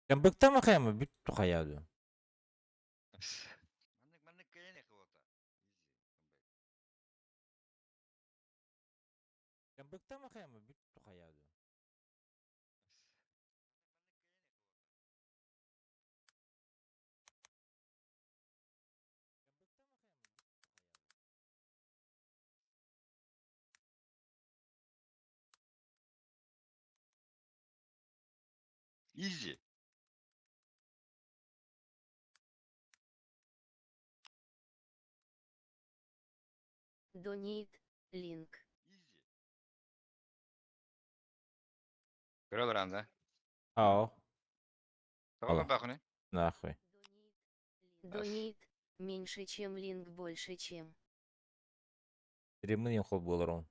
Кембектеме каяма бүттү каядуу. Маннык каяне кылота. Кембектеме каяма бүттү каядуу. Изи. Donate link. Изи. Көрөлөр анда. Ао. Тагылган Ала. бакыны. Нахуй. Donate меньше чем линк больше чем. Стримин кол болорун.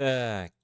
Так.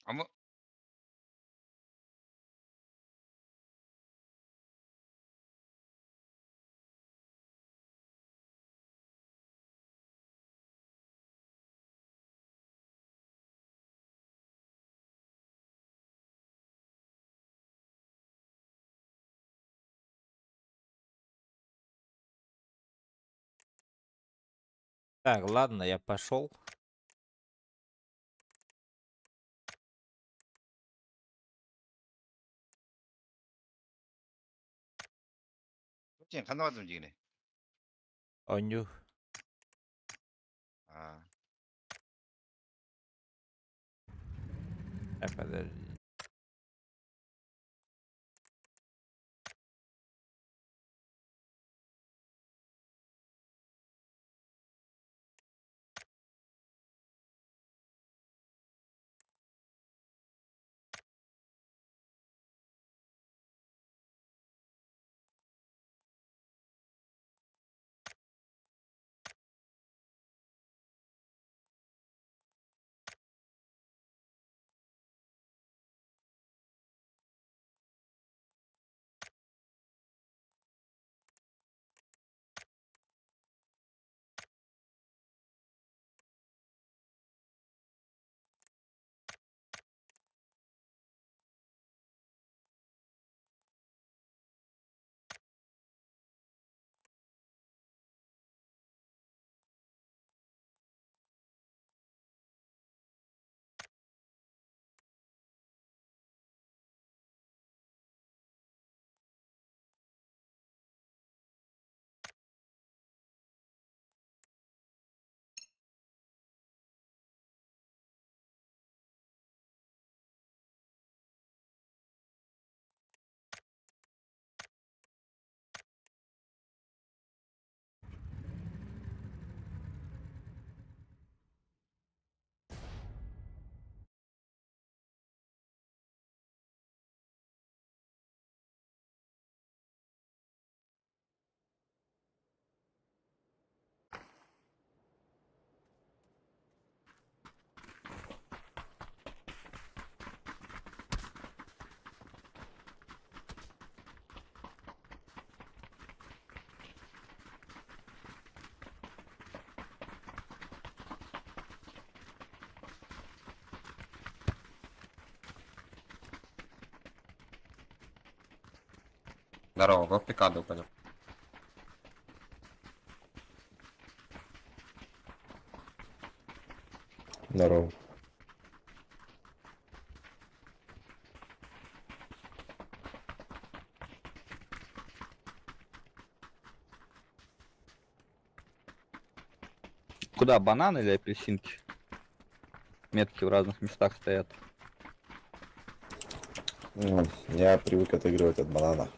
Ама Так, ладно, я пошел. сен кандай адам жигине? Оню. А, Так, подожди. Здорово, в пикаду пойдем. Здорово. Куда, бананы или апельсинки? Метки в разных местах стоят. Я привык отыгрывать от банана.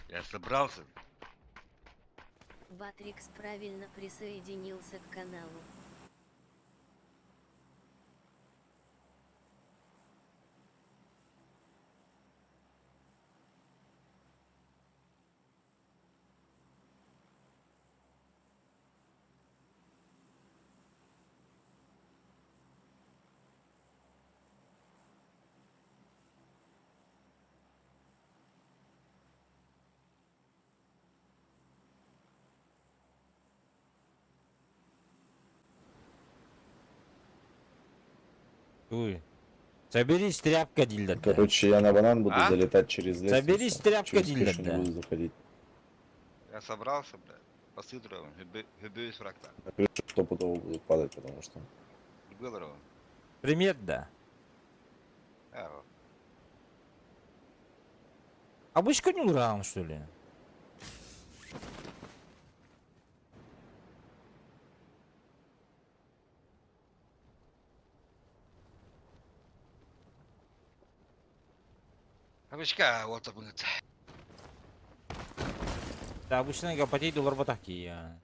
Я собрался. Батрикс правильно присоединился к каналу. Ой. Соберись, тряпка, Дильда. Короче, я на банан буду А? залетать через лестницу. Соберись, тряпка, Через Дильда, крышу не да. буду заходить. Я собрался, блядь. Посыдрываем. Гыбюсь фракта. На крышу стопудово буду падать, потому что... Было. Примет, да. Эро. А бычка не уран, что ли? Обычка, вот так будет. Да, обычно гопотей доллар батаки, я.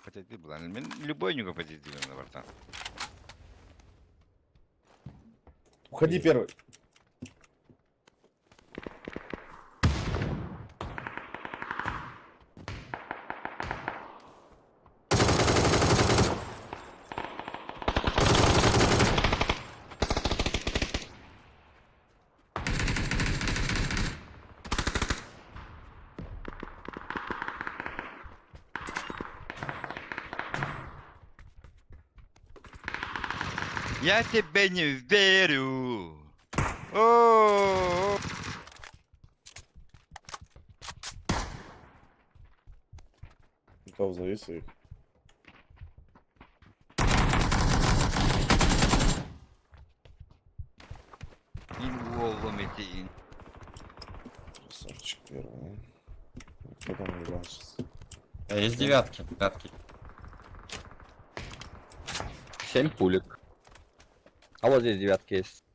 Хотя ты была. Любой не попадет на борта. Уходи первый. Я тебе не верю. О, Готов завис их. Инволвом эти. Красавчик первый. Кто там ебал сейчас? Есть девятки, пятки. 7 пулек. А вот здесь девятки есть. —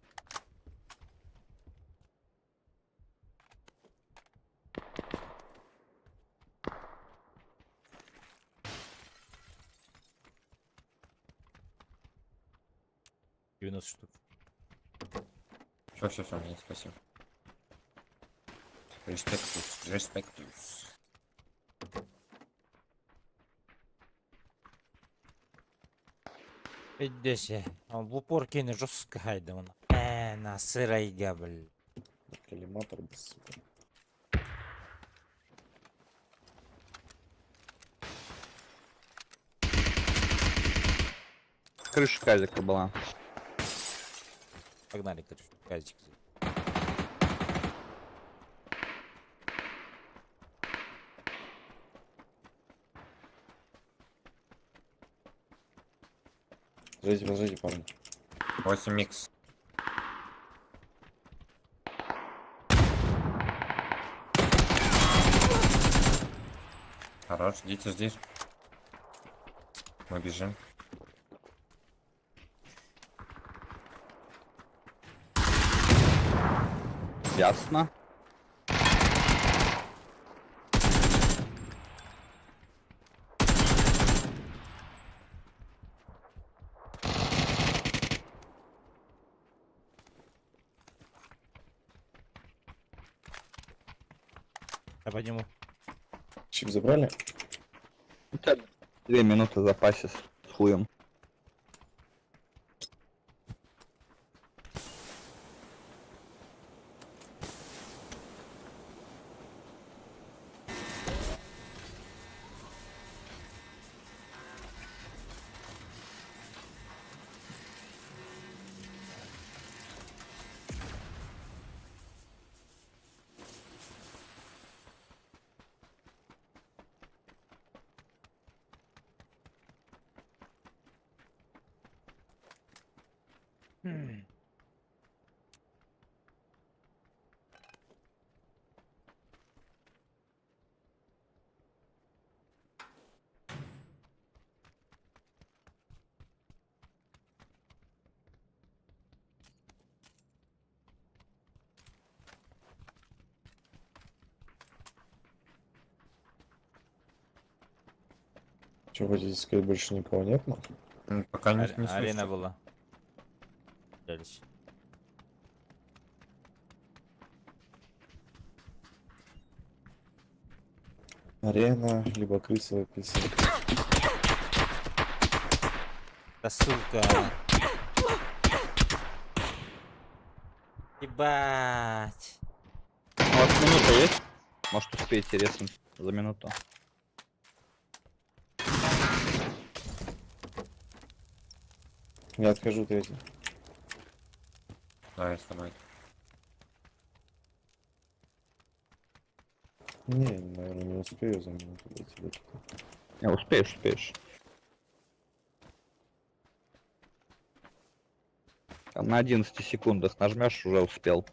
90 штук. Все, мне спасибо. Респектус. Идеся. В упор кине жестко хайда вона. На сырайга, блин. Коллиматор без сука. Крыша казика была. Погнали, короче, казик. Подождите, парни. 8 микс. Хорош, ждите. Мы бежим. Ясно. Я подниму. Чип забрали? 2 минуты в запасе с хуем. Что, хотите сказать, больше никого нет? Ну? Пока не слышу. Арена была. Дальше. Арена, либо крыса, апельсин. Да сука. Ебать. Ну, вот минута есть? Может успеете резнуть за минуту. Я отхожу третий. Да, я с тобой. Не, наверное, не успею за минуту дойти до туда. Не, успеешь, успеешь. Там на 11 секундах нажмешь, уже успел.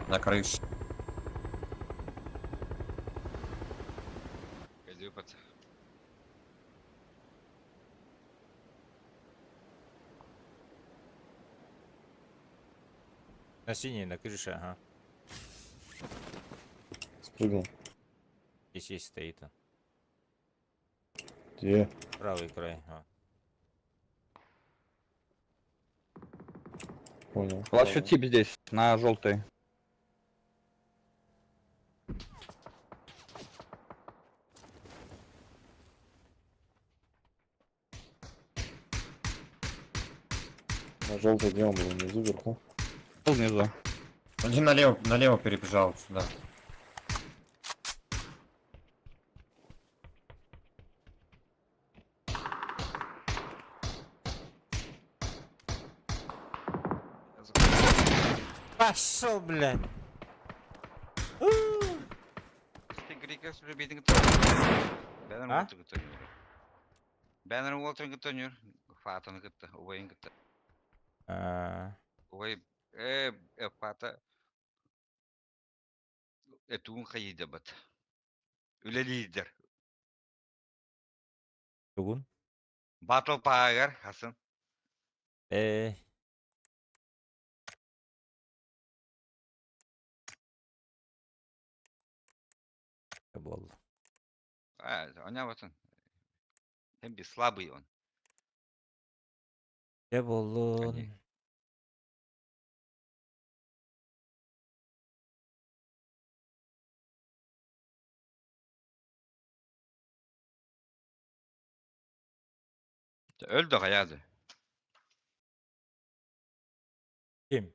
На крыше. Пойду, пацан. На синей, на крыше, ага. Спрыгнул. Здесь стоит он. Где? Правый край. А. Понял. У вас еще тип здесь, на желтой. На желтой где он был? Внизу, вверху. Был внизу. Один налево перебежал сюда. Я закрыл. Пошел, блядь. Sen Greek'e sürü bir tıngıtı. Benim Ha? oltu gıtı. Benim oltu gıtı. Fatını gıtı. Ovayın gıtı. А, Ovay fata etun kayıda bat. Öyle lider. Тугун. Battle Pagar Hasan. Э, был. Ona batın. Hem bir slabый он. Я был. Они. Öldü hayatı. Кем?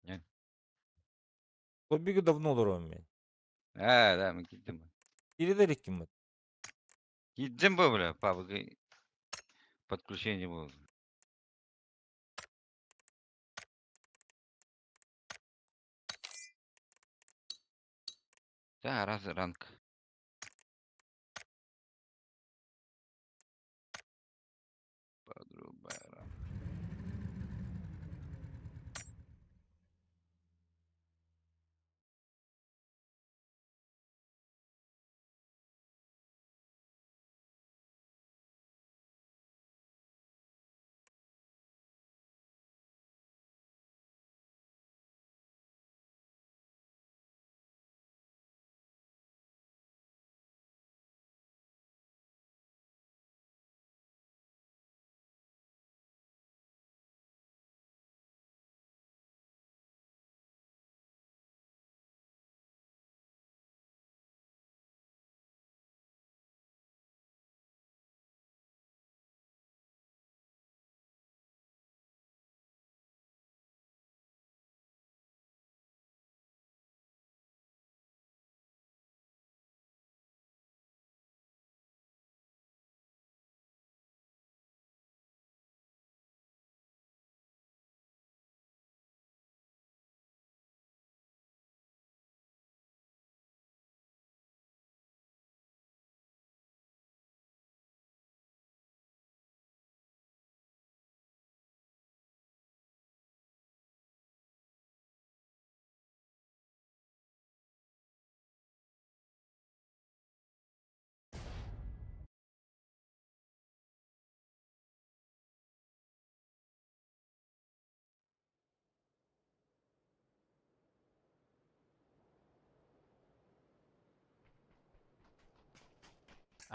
Не. Побега давно дорогами. Да, мы gittim. Передали кем? Gittim böyle. Pavgı подключение было. Да, раз ранг. Подрубай.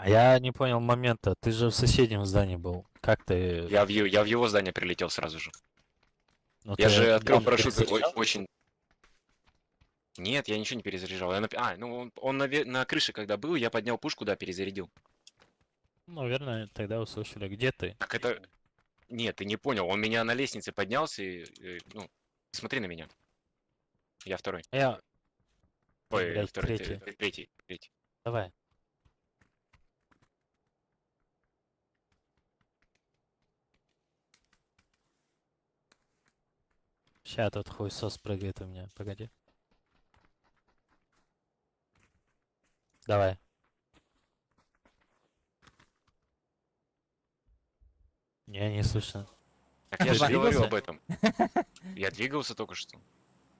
А я не понял момента. Ты же в соседнем здании был. Как ты... Я в его здание прилетел сразу же. Ну, Я ты же открыл там парашют перезаряжал? очень... Нет, я ничего не перезаряжал. Ну он на крыше когда был, я поднял пушку, да, перезарядил. Ну, наверное, тогда услышали. Где ты? Так это... Нет, ты не понял. Он меня на лестнице поднялся ну, смотри на меня. Я второй. Я... Ой, блядь, второй, третий. третий. Давай. Ща тут хуесос прыгает у меня. Погоди. Давай. Не слышно. Так я же Двигался? говорю об этом. Я двигался только что.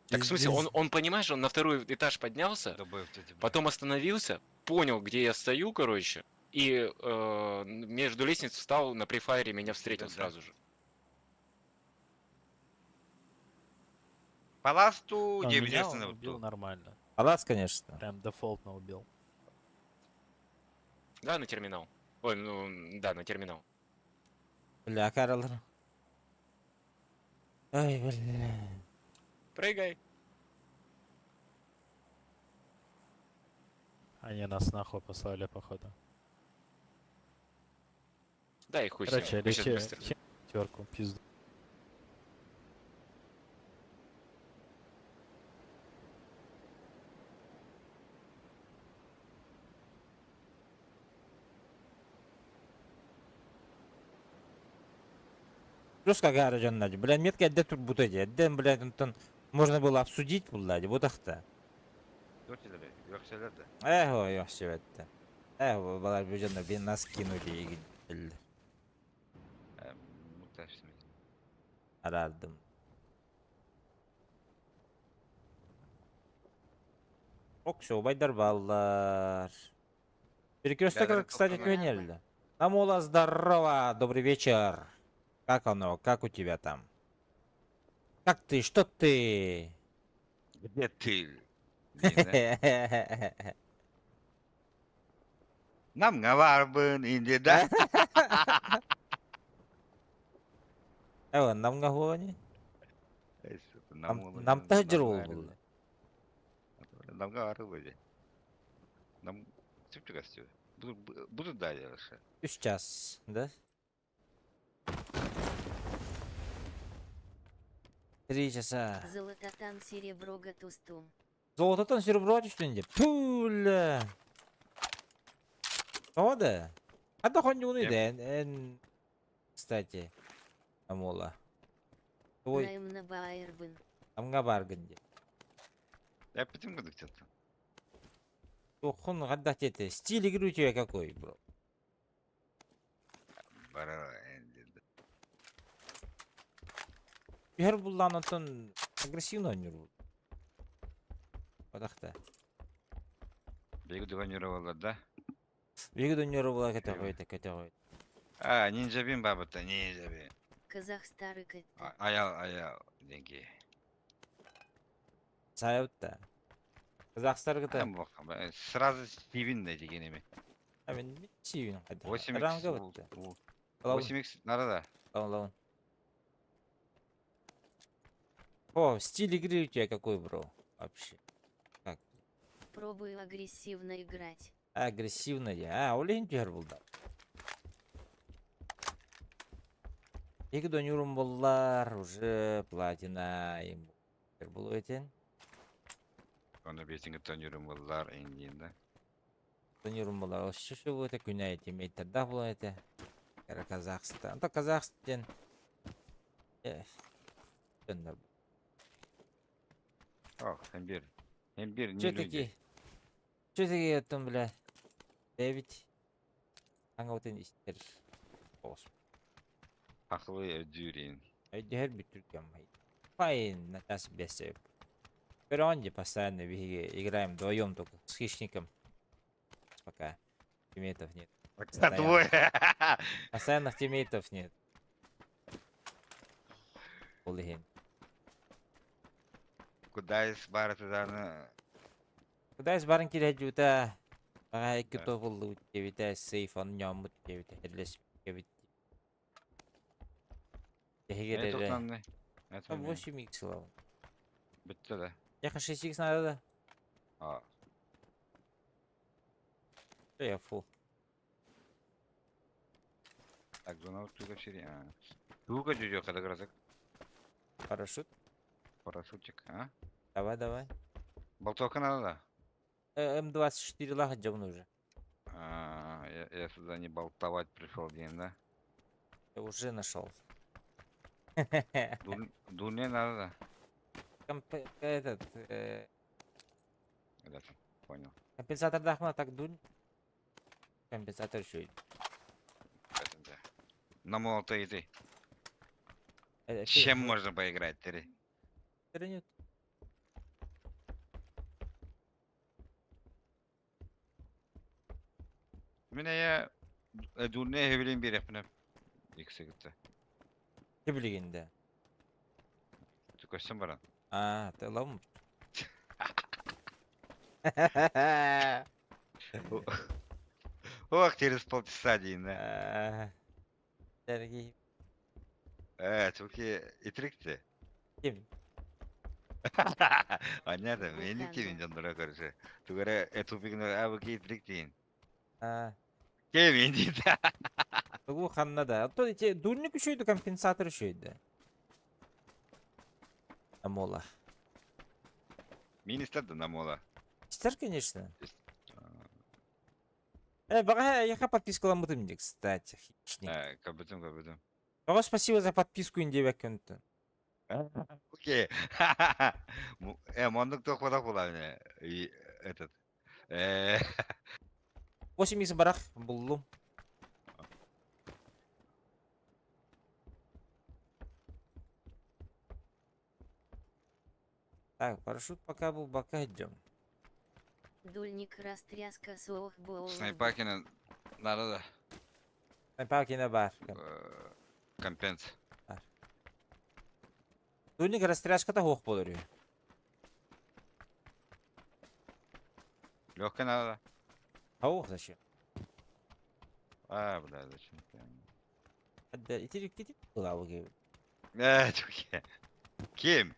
Так в смысле, он понимаешь, он на второй этаж поднялся, Добавь эти, потом остановился, понял, где я стою, короче, и между лестниц встал на префайре, меня встретил Да-да. сразу же. По ласту Он меня диебесный убил нормально. Палац, конечно. Прям дефолтно убил. Да, на терминал. Ой, ну, да, на терминал. Бля, Карлор. Ой, бля. Прыгай. Они нас нахуй послали, походу. Да, и хуй с ним. Короче, Мы щас лечи быстро. терку, пизду. Жестко гаражан, блядь, метка әдді тұр бұта де. Әдден, блядь, онтан можно было обсудить, блядь, бұтақта. Yoksalar da. Ой, yok şevetті. Балар бұл жанда бен нас кинули егін білді. Muhtaç mı? Arardım. Ок, все, байдар баллар. Перекресток, Да-да, кстати, толкаем. квенельда. Намула, здорово, добрый вечер. Как оно, как у тебя там? Как ты, что ты? Где ты? Yine. Nam nga varbın inceden. Нам гагони? Нам тахджир oldu. Namga varı böyle. Nam Türkçe gazetesi. Budu da yarışı. 3 час, да? 3 часа. Золототан серебро гатустум. Золототан серебро üstünde. Пуля. O da. Hatta konjunuydu en kstати. Амола. Ой, Найм на Байербен. амга баргын де. Я потом году где-то. Охун гадда тете. Стиль игры у тебя какой, бро? Bara endildi. Her буллан онтон агрессивно ойнор. Одакта. Бегі дұғанюровалар да. Бегі дөньөрі була кете койды. А, ninja bin babıtta, ninja bin. Казах старый катты. Ayal, dengi. Sayıpta. Kazakstар кете. Hem bakalım, sırası Steve'in de gene mi? Amin bir çivin hadi. 8x, Ranga bitti. 8x nerede? Лаун. О, стиль игры у тебя какой, бро? Вообще. Как? Пробую агрессивно играть. Агрессивно я. Олень тер булда. Екі дөнюрум боллар уже платина им был өтен. Onu beşinci tanıyorum bunlar indiğinde. Дөнюрум боллар. Осы şu өте күнә еті мейтерда бұл өте. Кәрі Казахстан. Anta Казахстан. Дөннер. Oh, hem bir ne Че люди. таки? Че таки өттім, бля? Дэвид. Hangi өтен істер? Ос. Haklı ödürün. Öyle her bir Türkiye май. Файн, Натас Бесев. Перонди постоянно играем вдвоем только с хищником. Пока тиммейтов нет. Bak твой. Постоянных тиммейтов нет. Улыгин. Куда из бара туда на... Куда из барынки лежута? Бага iki Evet. topullu utkevite сейф он нем utkevite hellesip utkevite. Ne Tehigere. toplam ne? Ne toplam? 8 лав. Bitti de. Я 6x надо, да? Aa. Я фул. Так, зона вот только шире. Тука чуть когда грозок. Парашют. Парашютик, а? Давай. Болтовка надо, да? М24 лахаджам уже. Я сюда не болтовать пришел день, да? Я уже нашел. Дурне надо, да? Этот Да, понял. компенсатор дахма так дунь. Компенсатор еще. Поэтому-то. На молото иди. С чем можно поиграть, ты? Нет. Меня я дурне хевелин bir yapınıp. İkisi gitti. Ne bileyinde. Tükürsün bana. Ты лом. Ох, через полчаса день, да? Сергей. Çok iyi. İtrikti. Kim? Понятно, мне не Кевин Джандора, короче. Ты говоришь, эту фигню, вы итрикти. Кевин, да. Bu Ханнада. То эти дульник еще иду, компенсатор еще иду. Амола. Министр да намола. Стар, конечно. Есть. Бага, я подписку ламутым, кстати. Хищник. Кабытым. Бага, спасибо за подписку, индевек контент. Окей. Мондук то хода хула и этот. 8x барах буллум. Так, парашют пока был, пока идем. Дульник растряска слов был. Снайпакина надо да. Снайпаки на бар. Компенс. Дульник растряската хох болур. Легкая надо. Хох зачем? Бля, зачем? Да, итерик лаву гиб. Чуки. Кем?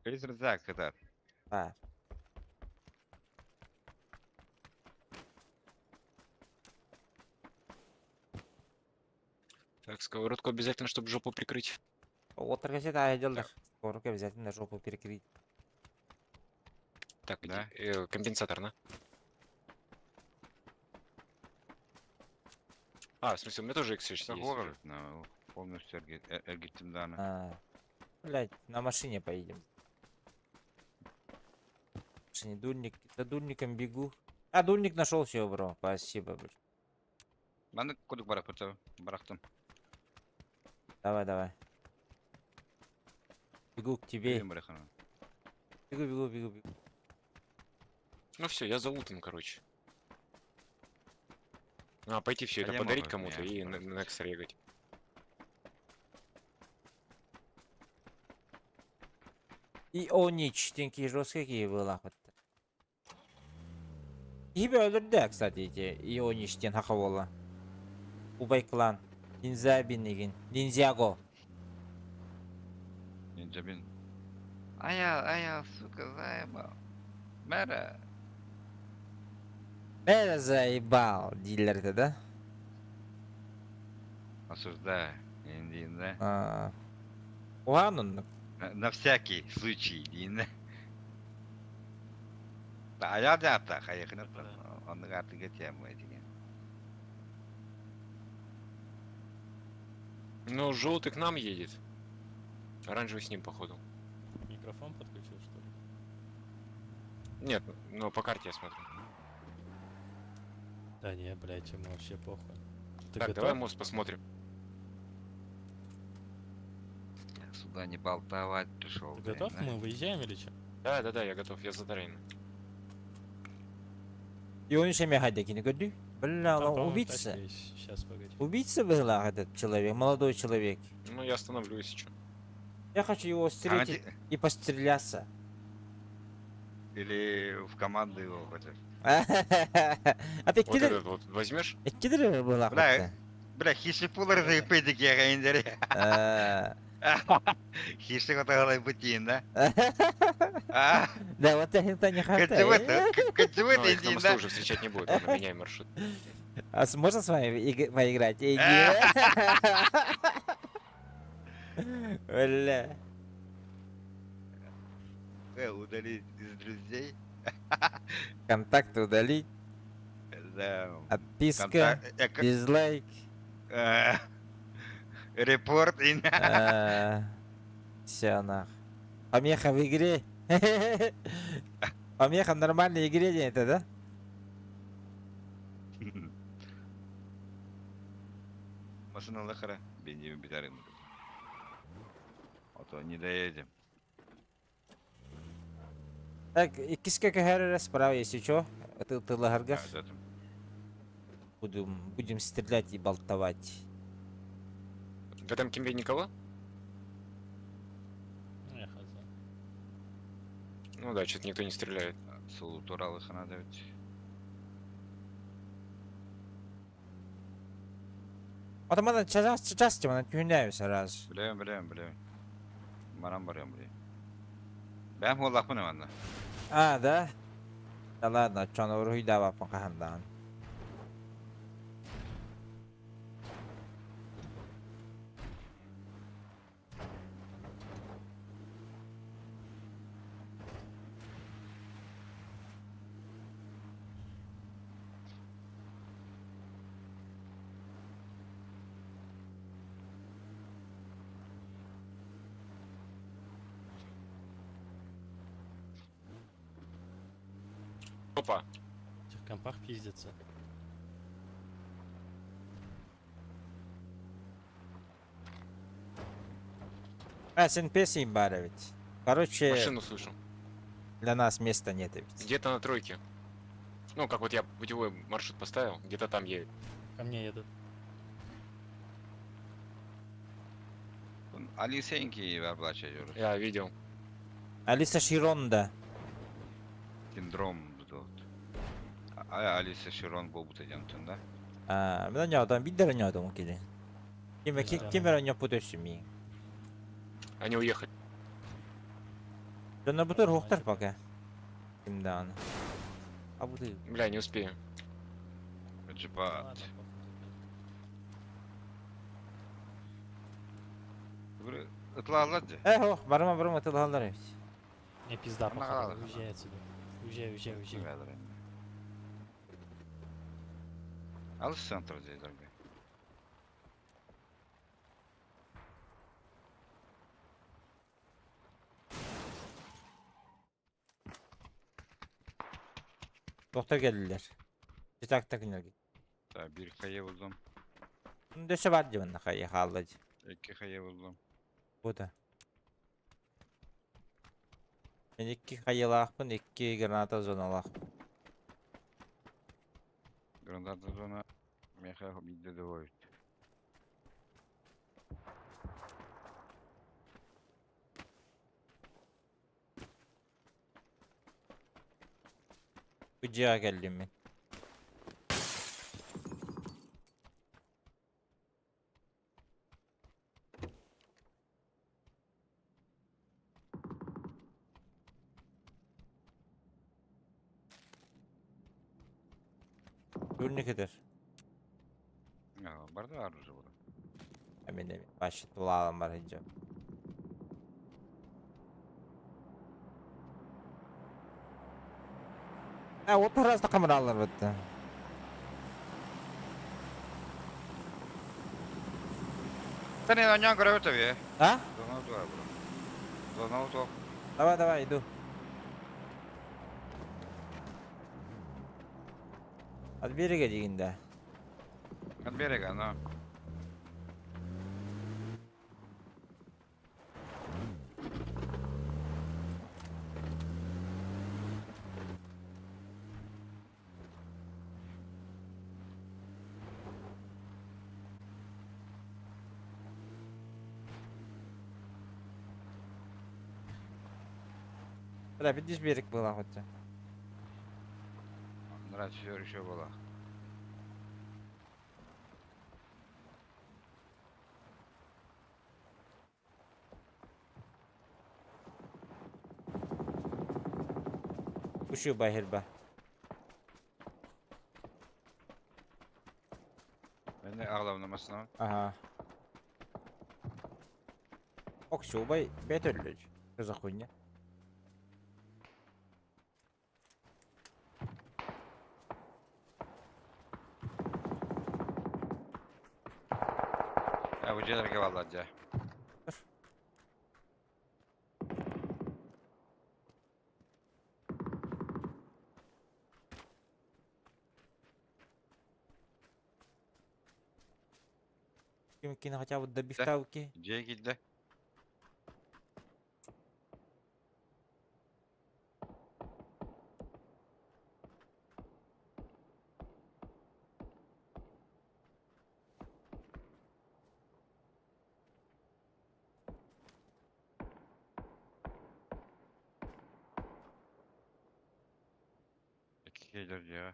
Крис Рызак, это. Бар. Так, сковородку обязательно, чтобы жопу прикрыть. Отыр газета айдылдық. Скорык обязательно жопу перекрыть. Так, Да. компенсатор, на. А, в смысле, у меня тоже X6 есть. Город, уже. на полностью Эргитим Дана. Блять, на машине поедем. Машине дульник. За дульником бегу. Дульник нашел все, бро. Спасибо, бро. Ben de koduk bıraktım. Давай. Бегу к тебе. Benim bırakın. Бегу. Ну все, я залутан, короче. Пойти все А это я подарить могу, кому-то я и справлюсь. Некс регать. И Онич, тенький жесткий был охот. Gibi öldürdü kısaca Ionish'ten hakawola. Ubay klan. Ninja binigin. Ninjago. Ninja bin. Ая, сука, заебал. Мэра. Бля заебал, дилер-то, да? Осуждаю. Индийно. Уанун. На всякий случай. Индийно. А я да так, а я хна так. Он на карте тему эти. Ну, желтый к нам едет. Оранжевый с ним, походу. Микрофон подключил, что ли? Нет, ну по карте я смотрю. Да не, блядь, ему вообще похуй. Ты Так, готов? давай мост посмотрим. Я сюда не болтовать пришел. Ты готов? Мы выезжаем или что? Да, я готов, я за Дарейна. Иониш мягадекini gördü. Бля, убийца. Сейчас, погоди. Убийца был этот человек, молодой человек. Ну, я остановлю, если что. Я хочу его встретить и постреляться. Или в команду его хочешь? А ты Вот этот вот возьмешь? кидер была Бля, бля, хищный пулар заебейдик я гайндере. Хищный отогалай бутин, да? Да, вот это не хватает. Кочевой Ну, их на мосту уже встречать не будет, ладно, меняем маршрут. А можно с вами поиграть? Бля. Удалить из друзей. Контакты удалить. Да. Отписка. Дизлайк. Репорт. Все нах. Помеха в игре. Помеха в нормальной игре не это, да? Машина лохара. Бензин битарин. А то не доедем. Так, киска кахара справа, если что. Ты лагаргаш. Будем стрелять и болтовать. В этом кемпе никого? Ну, я хз. Ну да, что-то никто не стреляет. Сулу туралы хана давить. Атаман часто мы тюняемся раз. Білем. Марам барем, бля. Бәм холлақ мұны манда. А, да? Да ладно, чё, ну руй давай покахандан. Опа. В этих компах пиздится. А, СНПС им бара ведь. Короче, Машину слышу. для нас места нет ведь. Где-то на тройке. Ну, как вот я путевой маршрут поставил, где-то там едет. Ко мне едут. Ali Senki var başlıyoruz. Я видел. Алиса Широнда. Синдром тут. Алиса Широн бұл бұтаден да? А, мен одан бидер одан келе. Кемер оня путеши ми. Они уехали. Жана бутер хохтар пока. Кимдан. А буты. Бля, не успею. Acaba Ладно, Böyle ıtlarlarca. Эхо, барма тылгалар ведь. мне пизда, Она походу. ладно. Уезжай отсюда. Уезжай. Alış center deyirlər. Doktor geldiler. Bir tak günler git. Ta bir kaya buldum. Döşe var diye bana kayı halacı. İki kaya buldum. Bu da. Ben iki kayılakpın, iki granata zonalakpın. Granada zona meha midde de var. Bıcığa geldim ben. Dur ne kadar? Ya barda var уже burada. Emin. Başı tuğalan var hicam. Ha, o tarafta kameralar bitti. Та не на нього гравитові. Ha? Зона 2, бро. Зона 2. Давай, иду. От берега дегенде. От берега, ну. Bırak bir düz berik bula hoca. Nara düşüyor işe bola. Uşu bahir ba. Ben de ağlamlamasına. Aha. Okşu bay betörlüc. Kıza kunya. Ya bu celerge vallahi ca. Kim хотя бы добивтавки. C gildi. İki gelir ya.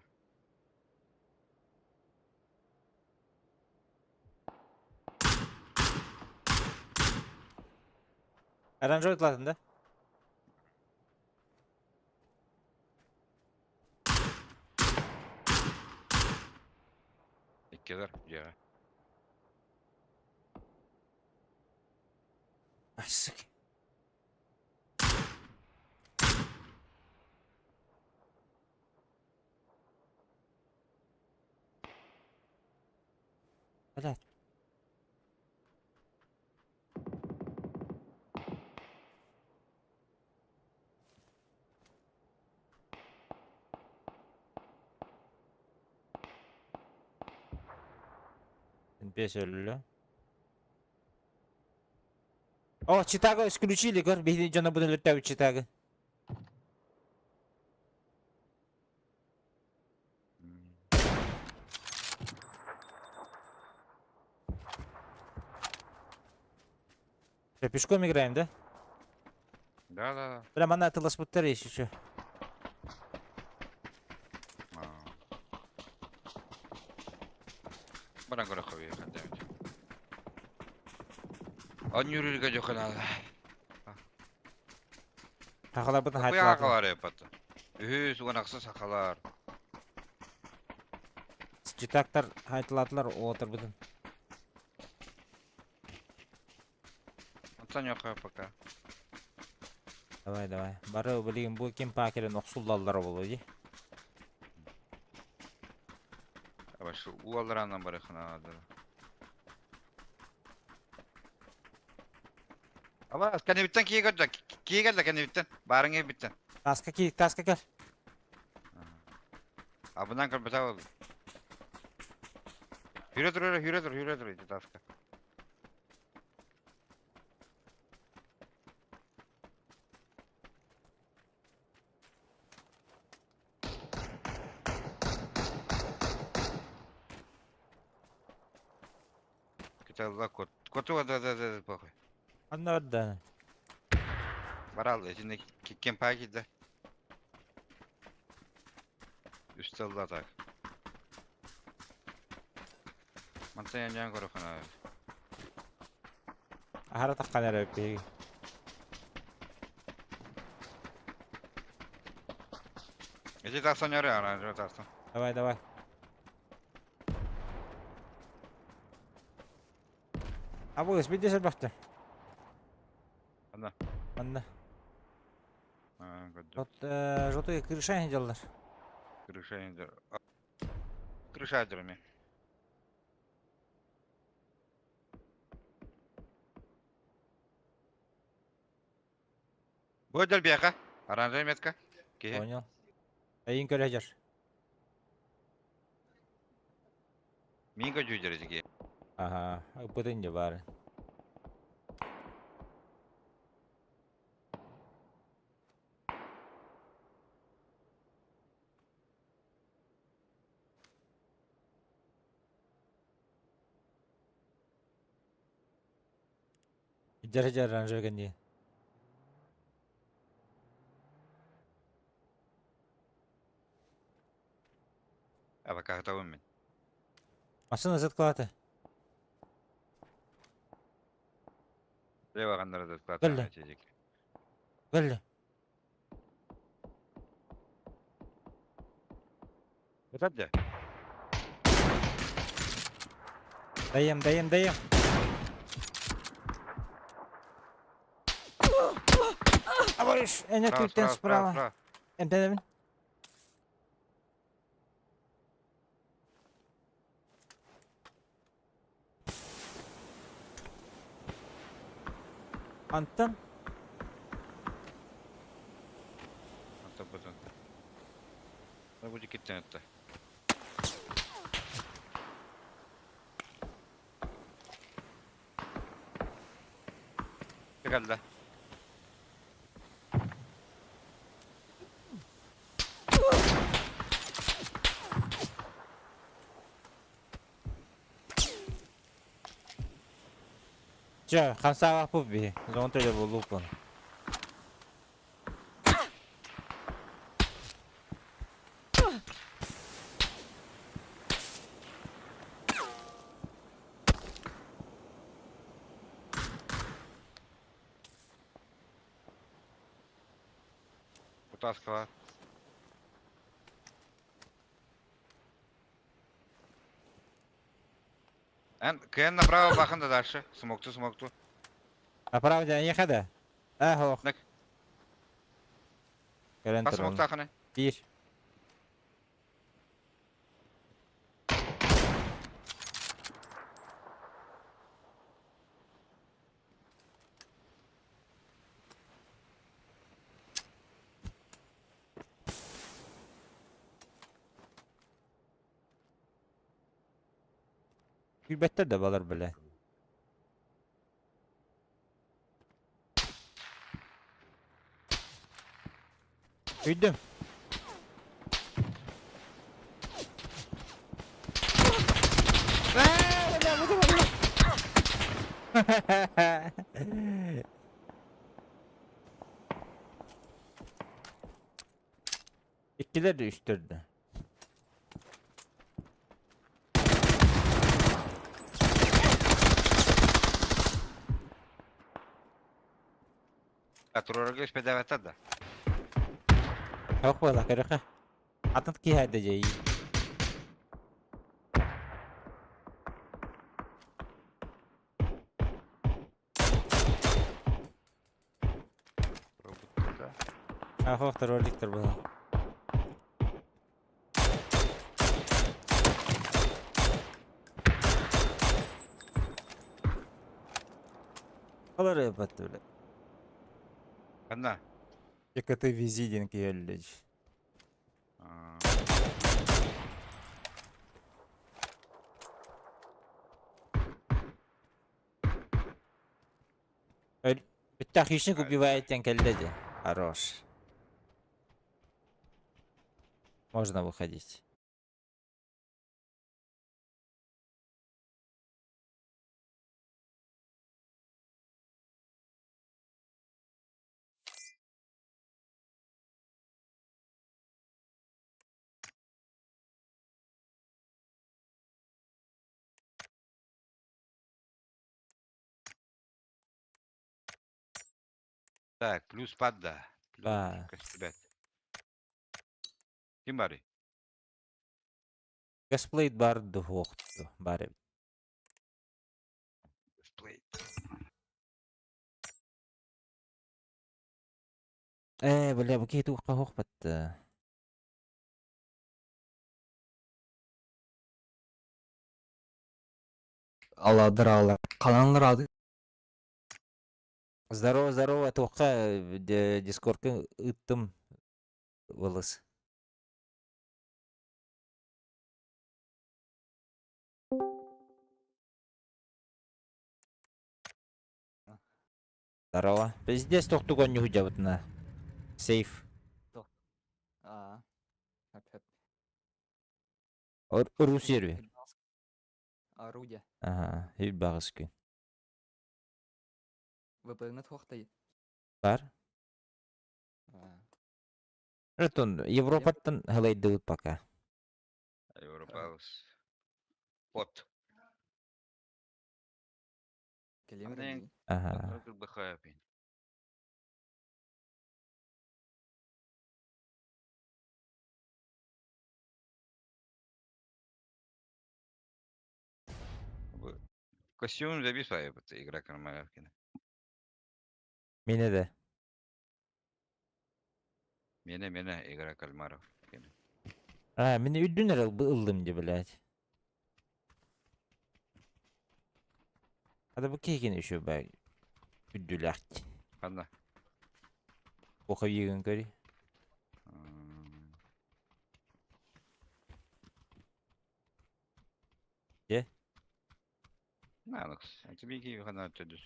Aranjı oytladın da. İki gelir ya. Ay sık. Hadi. Без ölü. О, Читаго исключили, гор. Видите, на буду летать Читаго. Что, пешком играем, да? Да. Бля, манаты ласпуттеры еще. Bana göre koyuyor kadar. An yürürge yok herhalde. Takalar buradan Bu hayatlar. yakalar yapatı. Suğanaksız hakalar. Читактар hayatlar отыр buradan. Atsan yok ya пока. Давай. Бары білген бұл кем пакелен оқсулдалар болу, Ama şu uvalarından bırakın adı. Ama kendi bitten kiye geldi. Kiye geldi kendi bitten. Barın ev bitten. Таска кел. Abından kal bata oldu. Hüre dur. İdi taska. Kitaplar kod. Kodu da bakay. Anladım. Baral içinde kikken paketi. Üstte Allah tak. Mantıya yan korukun abi. Ahara takkan herhalde. İdi taksan yarı ya. Taksan. Давай. А вы спите бахты? Anda. Анда. Ha, gördüm. Вот желтые крыша не делалар. Kırışa indir. Kırışa indirim ya. Bu ödül bir yaka. Aranjayım etka. Ki. Понял. Эйин көрәжер. Mingo cüydürücü ki. Ага, бұдың де бар. Жар ранжы гэнди. Aba kahtavan men. Машина заткалаты. Leva kanlara da Öyle. zaten açacak. Böyle. Hadi. Дайым. Абарыш, эне түттен справа. Эмтенемин. Антон. Потом. Ne bu dikitten etti. Geldi. Че, хамсава пуби. Зонтеле булупун. Утаска var. Кэн направо бахан да дальше. Смокту. Направо ехада. Ахо. Так. Келен Pas тұрын. смокта хане. Bir. Gülbette de balar böyle. Uydum. İktiler de üstürdü. Турорга шпедавата да. Yok valla karıka. Atın ki hadi ceyi. Ахо terörlüktür bu. Kalır yapattı bile. Anna. Якаты визидинг еллеч. Битта хищник убивает тянкелледи. Хорош. Можно выходить. Так, плюс падда. Да. Кастебет. Kim bari? Gasplate бар духоқту. Бары. Display. Бля, bu кейту қахоқ батты. Аладыр. Қаланлар ады. Здорово, тоққа дискордқа ыттым вылыз. Здорово. Пиздец тоқтуған не худябытына. Сейф. Ру сервер. Орудие. Ага, и бағысky. VPN тоқтай. Бар. Ретон, Европаттан хылайды пока. Паус. Пот. Келемер Ане- ди. Ага. Как бы хайпин. Костюм забисай это игра Кармалявкина. Meni de. Мene игра кальмаров. Ha, meni üddünler ıldım diye bilad. Hadi bu kekini şu bak. Üddülak. Ладно. Oka yığın kari. Ye. Nanux. А тебе какие хана тюдюс?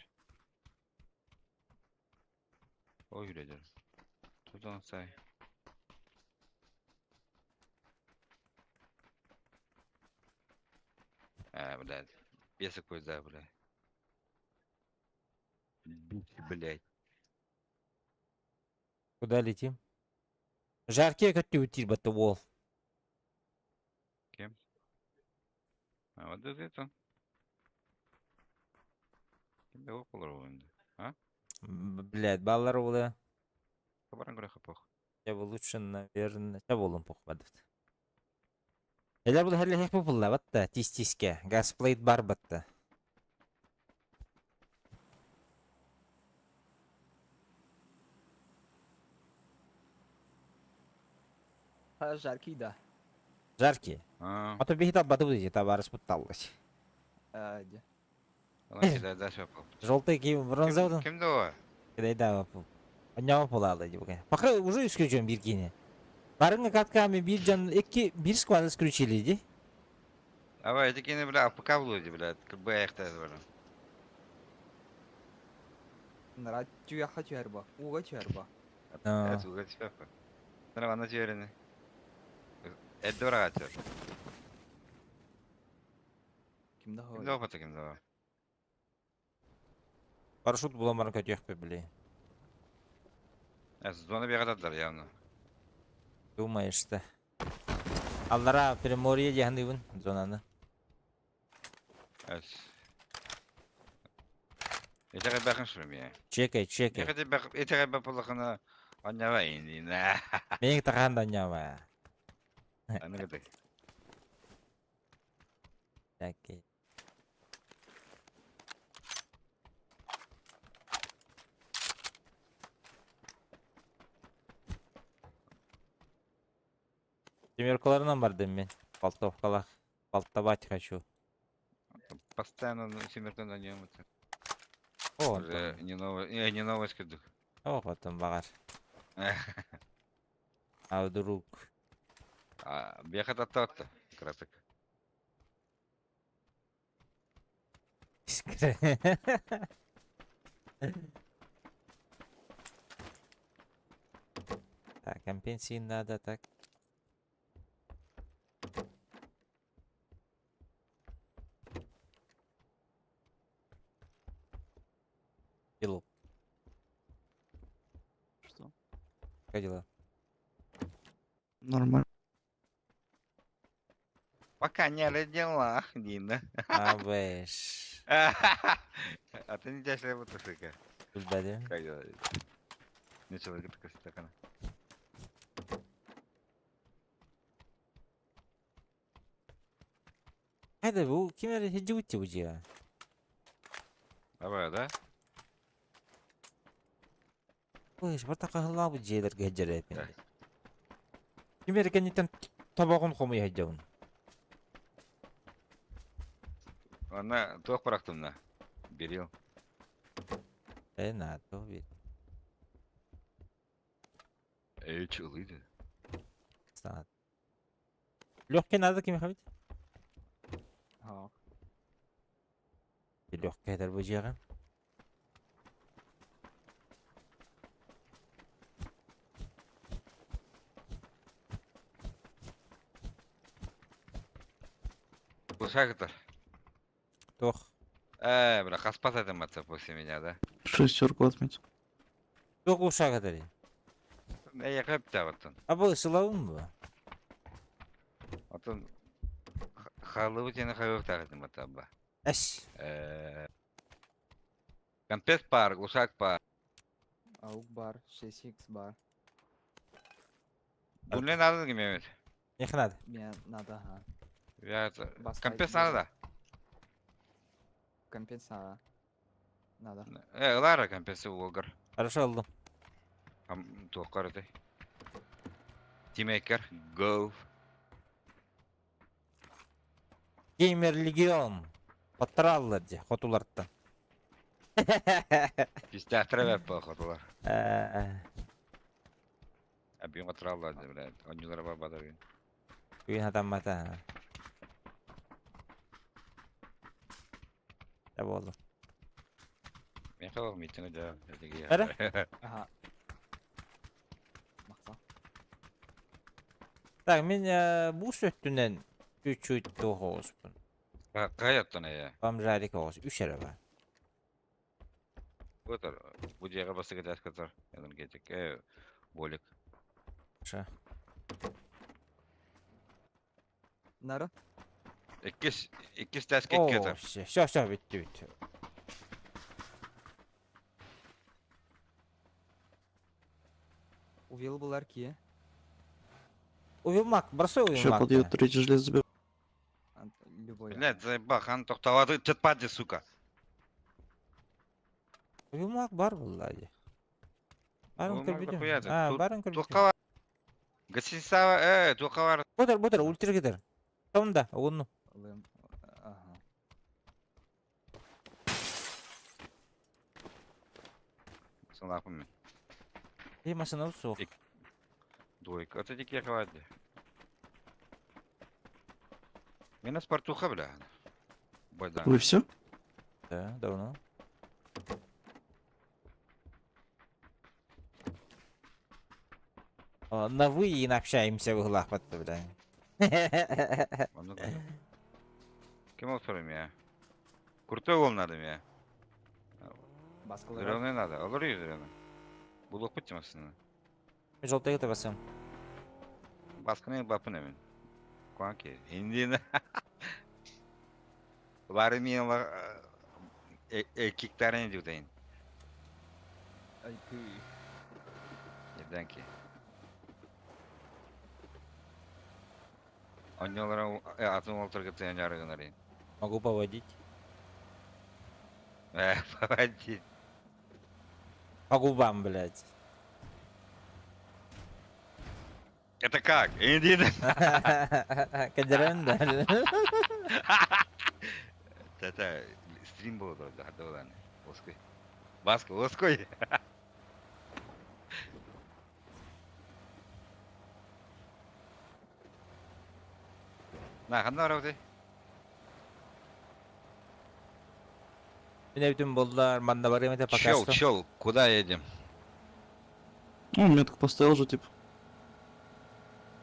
Ой, редер. Тут он сай. Блядь. Песок какой да, блядь. Блядь. Куда летим? Жаркие kötü utir batı wall. Кем? А вот это. Тебе около ровно. Блядь, баллар oluyor. Кабаран греха пох. Ya bu lütfen, наверное. Ya bolun pokmadı. Eller bu herle hep popular batta. Tiske. Gasplate bar batta. Ha жаркий да. Жаркие. А, А то бихит аббаты будете, товарищ путаллась. Ди. ладно, кидай дальше пох. Желтый киім бронзаудың. Кем да? Кидайда вапыл. Онява полалы деп. Пока уже исключен bir kini. Barыңа катками bir can bir сквад исключили ди. Давай, эти кины, бля, пока влуди, блядь. Как бы я их так говорю. Нара чуяха чуярба. Уга чуярба. Это угодь себя. Нрава на тюрины. Это дурак, чё. Кимда Кем хо. да опыта, кем да? Парашют буламарын көтөк пе биле. Зона бегатадар явно. Думаешь, что? Аллара Приморье яндыбын зонаны. Это как бахын шурим я. Чекай, Я чекай. хотя бы, это как бы полохана, он не войни, на. Менің тағанда онява. А ну где? Чекай. Семеркаларынан бардым мен. Полтовкалах. Полтовать хочу. Постоянно семерка на нем это. О, Уже не новость, не новость кидук. о, потом багар. А вдруг? А бегать от то красок. Так, компенсии надо, так. Пилу. Что? Как дела? Нормально. Пока не родила, Нина. Абэш. А ты не тяжелая вот такая. Bilmedi. Как дела? Ничего, так стакана. Hadi bu kimler hediye uçtu bu ya? Давай, да? Bu iş burada kahla bu şeyler gecere Да. hepinde. Kimler kendinden tabağın komuyor hediye bunu. Она тух практымна. Берил. Na, то bir Чулыды. saat. Лёгкий надо kim Хамид? Ha. Лёгкий eder bu ciğer. Слушай, это. Toch. Бля, хаспас это маться после меня, да? Шестерку отметил. Yok uşak eder. Я как-то вот он. Ha bu ısılavun mu? Вот он. Халывы тені хайвық тағыдым атаба. Эш. Компес бар, глушак бар. Аук бар, 6x бар. Дулен надо gi Mehmet? Не надо. Мне надо, ага. Ya, Басқа компес айтып надо. Компенса. Надо. Лара компесы уолгар. Хорошо oldu. Тоққар өте. Тимейкер, go. Геймер Легион. Патраллар де, хотулардан. Пистя требе по хотулар. Э, Абин отраллар де, блядь. Онюлар бар бадар. Үйін адам мата. Ne oldu? Мен қалақ митинг да. Әрі? Ага. Мақса. Так, мен bu söttünden 3-9 bun. Қай аттан ya? Бомжарик оғыз, 3 araba. Отыр. Bu жайға басы кетәс қатар. Ядан кетек. Болик. Ша. Нары? Ikis тәскек Oo, кетер. все, bitti. Увел бұлар ки. Uyumak, burası Еще uyumak. подъедет третий железобет. Любой. Блядь, заебал, хан тоқтавады, тетпады, сука. Uyumak var vallahi. Barın Uyumak da kırbidim. koyadı. Ha, barın kırbidim. Тоққа Гостиница, тоққа бар. Budur, ультра gider. Sonunda, onu. Лым. Ага. Сынақпын мен. İyi masana soğuk. Двойка. Это дикие хватит. Меня спартуха, бля. Бойда. Вы все? Да, давно. О, на вы и общаемся в углах под бля. Кем олсорым я? Крутой ол надо мне. Басқалар. Зеленый надо. Алыр үй зеленый. Бұл оқпыт темасыны. Желтая это басым. Басқының бапын әмін. Куанке. Индина. Бары мен киктарын деудайын. Ай, пүй. Ерден ки. Оннелары атын олтырғы түйен жарығынарин. Могу поводить. Поводи. По губам, блядь. Это как? Индина. Кадерен, да. Это стрим был, да, ладно. Оской. Баска, оской. На, қандай работай? Yine bütün bollar, manda var yemete пока что. Чел, куда едем? Ну, метку поставил же, типа.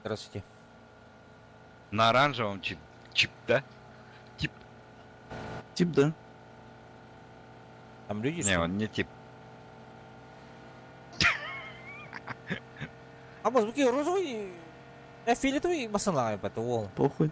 Здравствуйте. На оранжевом чип, да? Тип, да. Там люди, Не, что ли? он не тип. А бос, какие розовые? Фиолетовый басалай, это вол. Похуй.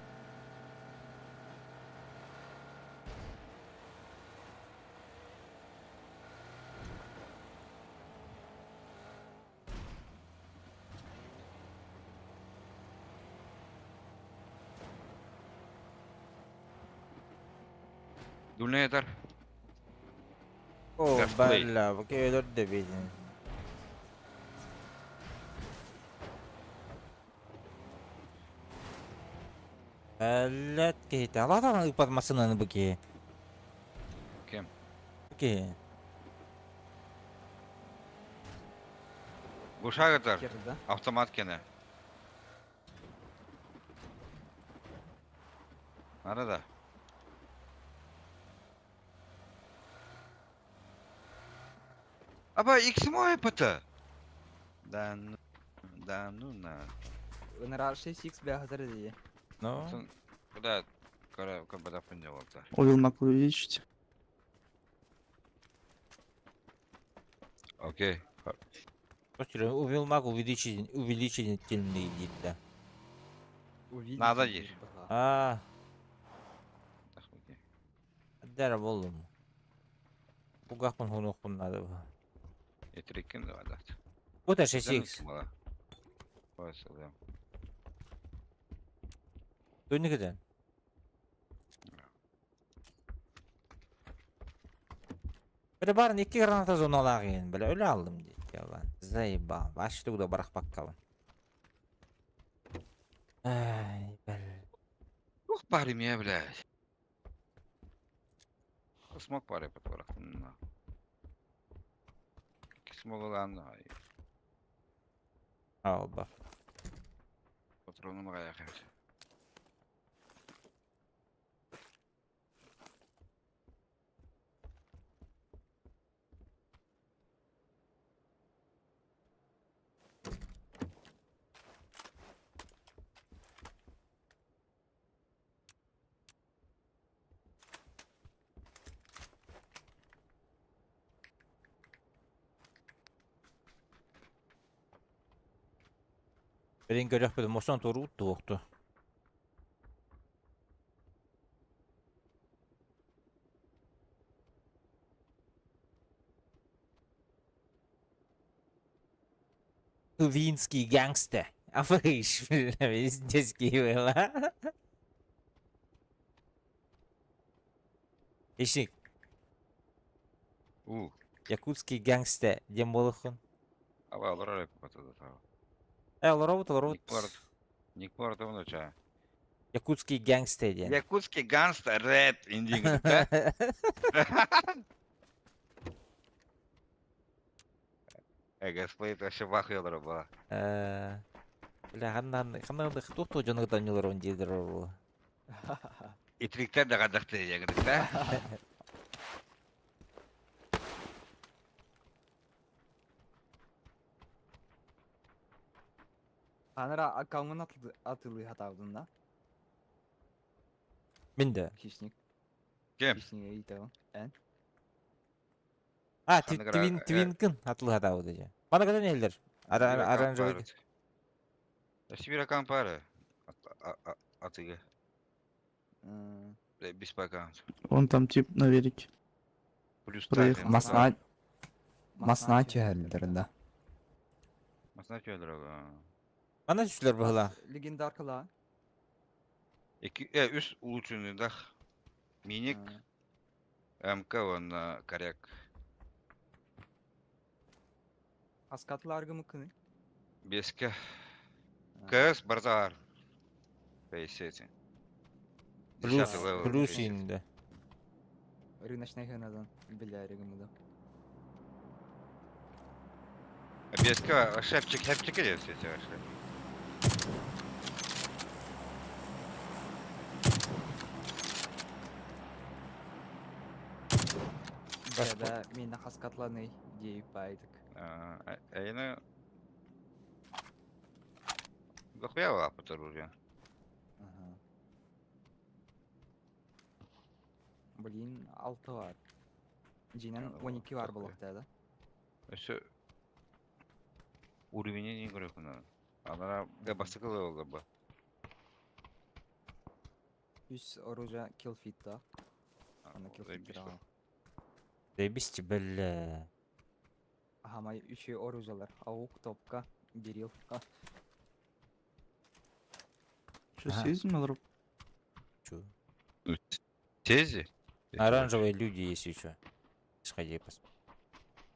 Дульный этар. О, Gasplay. бля, какие дорде виден. Блядь, какие-то. Ала там под масынаны быки. Кем? Быки. Глушак этар. Керді, да? Автомат кені. Надо да. Аба, икс мой пата. Да ну на. Нара 6x бе hazır değil. Ну, Куда? Когда понял это? Увел мак увеличить. Окей. слушай, увел маг увеличительный дит, да. Увидите. Надо есть. Ага. А, Дәр болдum. Угакын хуну хуннады бу. Etrikin de var. Bu da 8. Mala. Başlayalım. Dönükeden. Bir barın 2 granata zonalar yen. Böyle öyle aldım diye. Yalan. Zayba. Başlığı da bırak bakalım. Ay bel. Ух, парень меня, блядь. Смог парень подворах. Смог lan. Al bak. Patronuma kayak. Benim görək bir mosan toru uttu. Квинский гангстер. А вы ж, здесь было. Ишник, якутский гангстер. Дем болухун. Ава алар патады. Лоровут. Ник бар да оны жа. Якутский гангстер ден. Якутский гангстер рэп индингді, да? Господи, это вообще вахуялар ба. Бля, қандай тоқты жанығыдан елер он дедір ол. Итриктер да қадақты егідік, да? Анара аккаунтын атылы хатабдын да. Мен де. Хищник. Кем? Хищник ейтабын. Ән. Твинкін атылы хатауы да. Бана қадан елдер? Оранжевый. Сибирь аккаунт атыға. Без аккаунт. Вон там тип на велике. Плюс Проехал. Масна чөһәлдердә. Масна көйлерігі. Бана түшілер бұғыла. Легендаркала. Үс улучшенныйдақ. Миник. МК он коряк. Аскатларгы мыкыны. Беске. КС Барзар. Пейсети. Плюс енді. Рыночный ханадан. Білярігімі да. Беске шефчик едет все эти ваши. Бәді мені хаскатланы дейіп байдық. Әйіні... Гохуя лапы оружия. Блин, 6 var. Cinen 12 var bu lokta da. Еще... Уровень не игрок надо. Она басыкалы oldu bu. 100 оружия killfit da. Ana killfit Заебись. da. Дебісті біл. Ama 3'ü оружиялар. Аук, топка, берил. Сейчас ездим на дроп. Чу. Тези? Оранжевые люди есть еще. Сходи посмотри.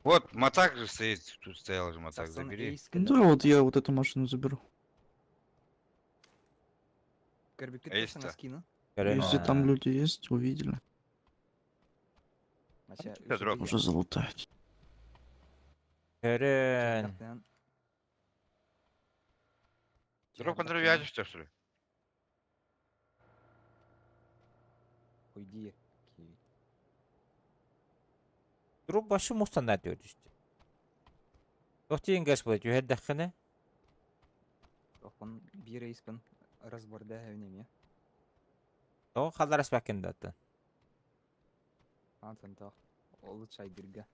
Вот, мотак же стоит. Тут стоял же мотак, забери. Да, вот я вот эту машину заберу. Карбикет Есть-то. на скину. Если там люди есть, увидели. Тебя дроп Уже залутать. Көрін. Дроп контроль вяжешь, что ли? Уйди. Дұрып башы мұстан әті өтісті. Тоқтейін ғаш болады, өйәд дәққіні? Тоқпан bir рейспен разборда әвнеме. Тоғы қалдар әспәкінді аты. Антон тақ. Олы чайдырға.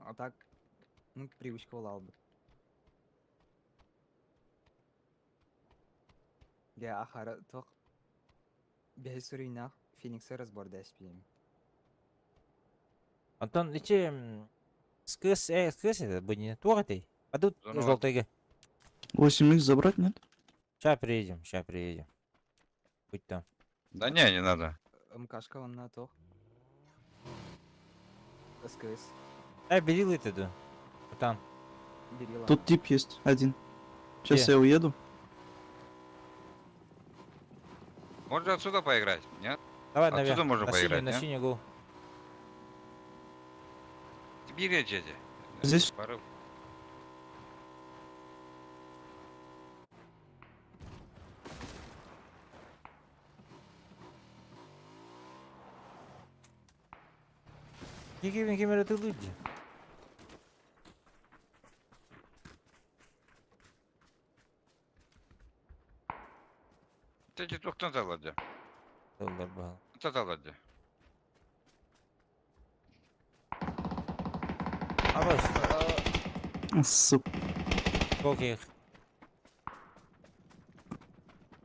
А так, ну, привычка была бы. Я ахара тоқ. Бәй сұрайнақ. Фениксы разборда эспейм. Антон, ичи скыс это бы не тугатый. А тут Ну, желтый. 8х забрать, нет? Сейчас приедем, сейчас приедем. Будь там. Да не надо. МКшка вон на то. СКС. Берил это да. Вот там. Берила. Тут тип есть, один. Сейчас Где? я уеду. Можно отсюда поиграть, нет? Давай Отсюда наверх. можно На поиграть, на не? синий гол. Бери, дядя. Здесь- Порыв. Какие камеры ты люди? Дядя, кто заладя? Доллар был. Кто заладя? Хорош. Сука. Сколько их?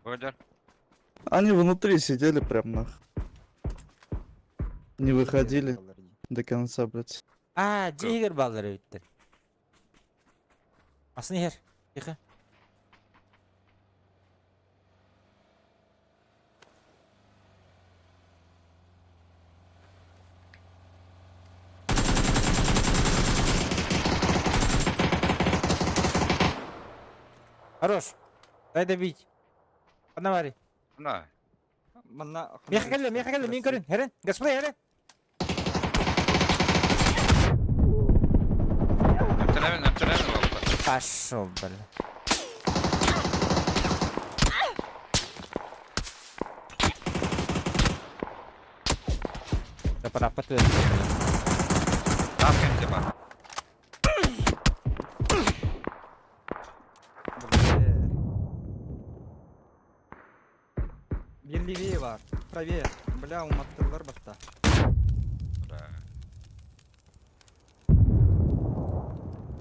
Водя? Они внутри сидели прям нах. Не выходили до конца, блядь. Джигер балдары биттер. Асны хер. Тихо. Хорош. Дай добить. Одновари. На. Манна. Меха калли, мин көрін. Херен, господи, херен. Наптелемен лапта. Пошел, бля. Да пора потвердить. Тапкин типа. Bir levее var. Правее. Бля, уматтылар башта. Да.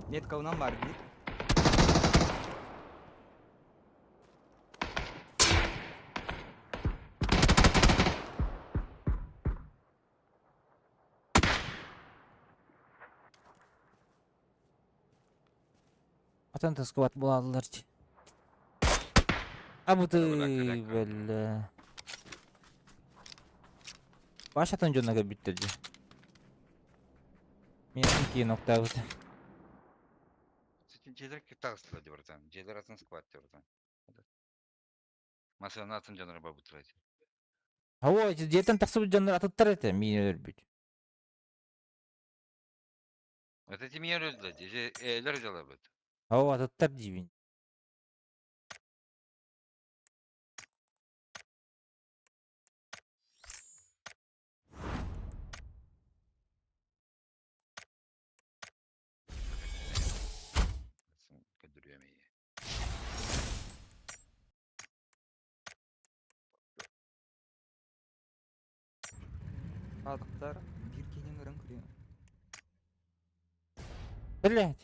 Метка унан бар бир. Atan сквад буладылар. А бу ты, Кадак. бля. Башатан жонага биттерди. Мен ки нокта бут. Жедер китагыстыла деп братан. Жедер атын сквад деп братан. Масана атын жанры ба бутырать. Аво, жетен таксы жандар атыттар эте, мен өлбүт. Это теми ölüdüler. Gece evler calabet. Аво, атыттар дибин. Ködürüyor iyi. Адыктар бир кенен ырын күрү. Блять.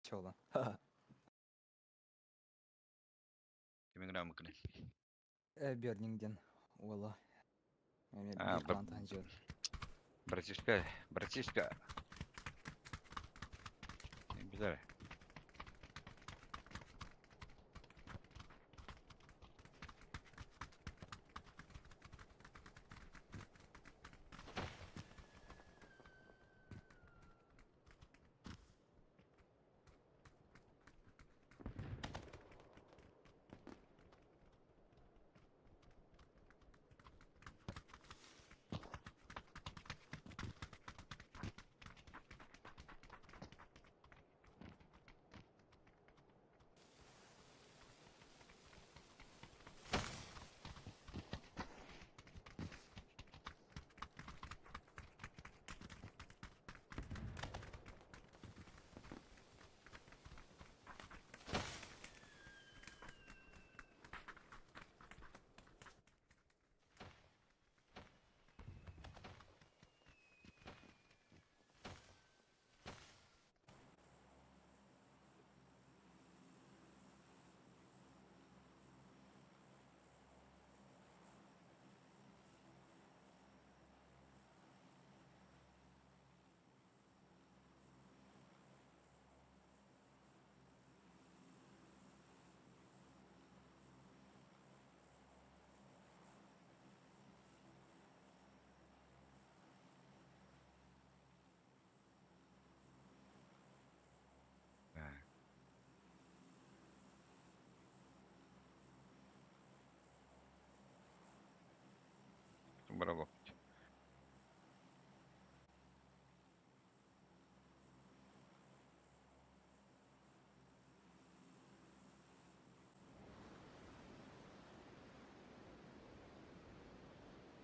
Чола. Kimin ramıkını? Бернингден. Ола. А, Бир плантан жер. Братишка. Güzel.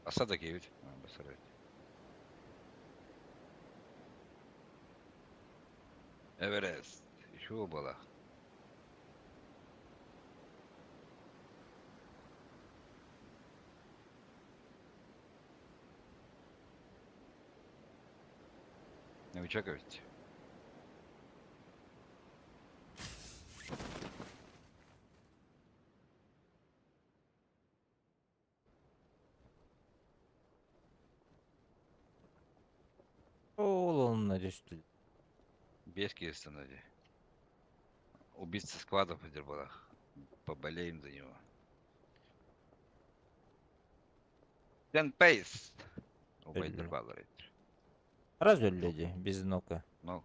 Асада келбейт. Басарат. Эверест. Шу бала. Не вычекивайте. Ол онына düştü. Без киста нади. Убийца складов идер была. Поболеем за него. Дэн Пейс. Убайдер Öldü. балар. Раз öldü biz noka. Ну.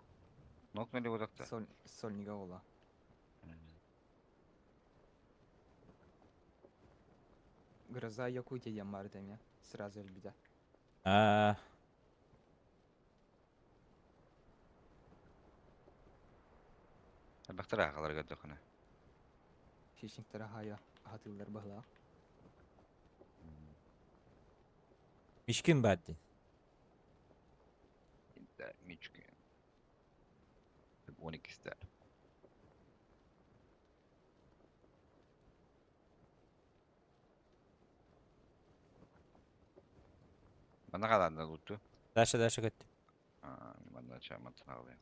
Нокнули вот так-то. Сольнига ола. Гроза Якутия мардами. Сразу эльбида. Aa, Бактыра каларга дөхөнө. Шишниктара хая хатылдар бахла. Мишкин бәдді. Да, Мички. 12 ister. Bana kadar da tuttu. Дальше көтті. Bana çamatını alayım.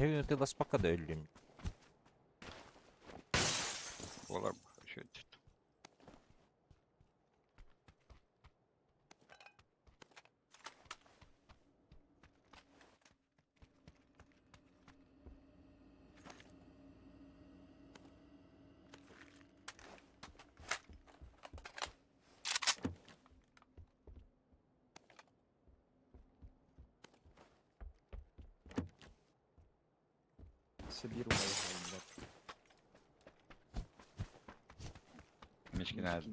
Heavy Metal Aspak'a da öldüm. Olar mı? Şöyle tut. Соберу моих Мички nerede?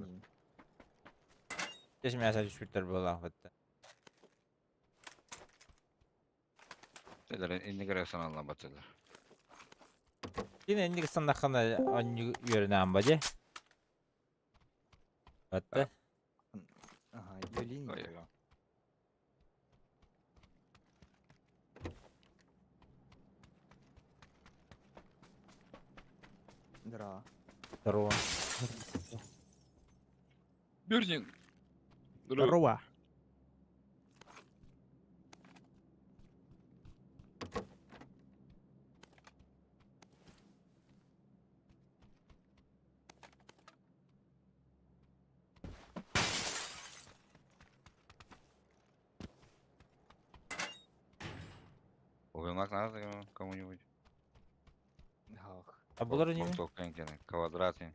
Kesin mesela düşmüşler bu lafette. Dediler integrasyon alanına batırdılar. Yine indik sandıkına onu yörünen bacı. Hatta Ага, ее линия Ой. была. Дра. здорово. Бюрнинг. Здорово. Убивать надо кому-нибудь. Ах. А bunları niye? Толкенкины, квадраты.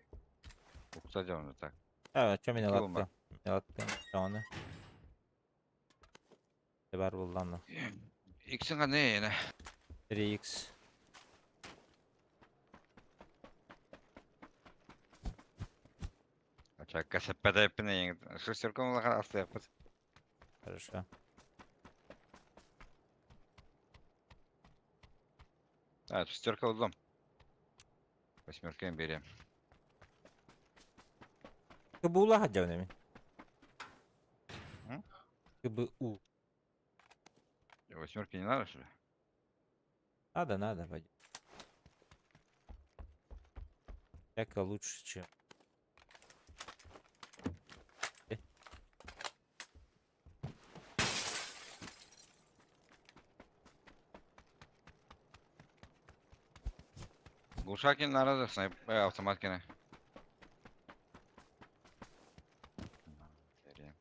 Кстати, он так. Evet, çok minel Yolun attı. Minel attı. Sonra. Sever buldan. X'in ne yine? 3x. Çakka sepete hepine yenge. Шестерком лохаться yapıt. Хорошо. Evet, шестерка buldum. Восьмерками берем. КБУ хотя бы. М? КБУ. Восьмерки не надо, что ли? Надо, пойдем. Всяко лучше, чем. Глушаки надо, автоматкины. Берем.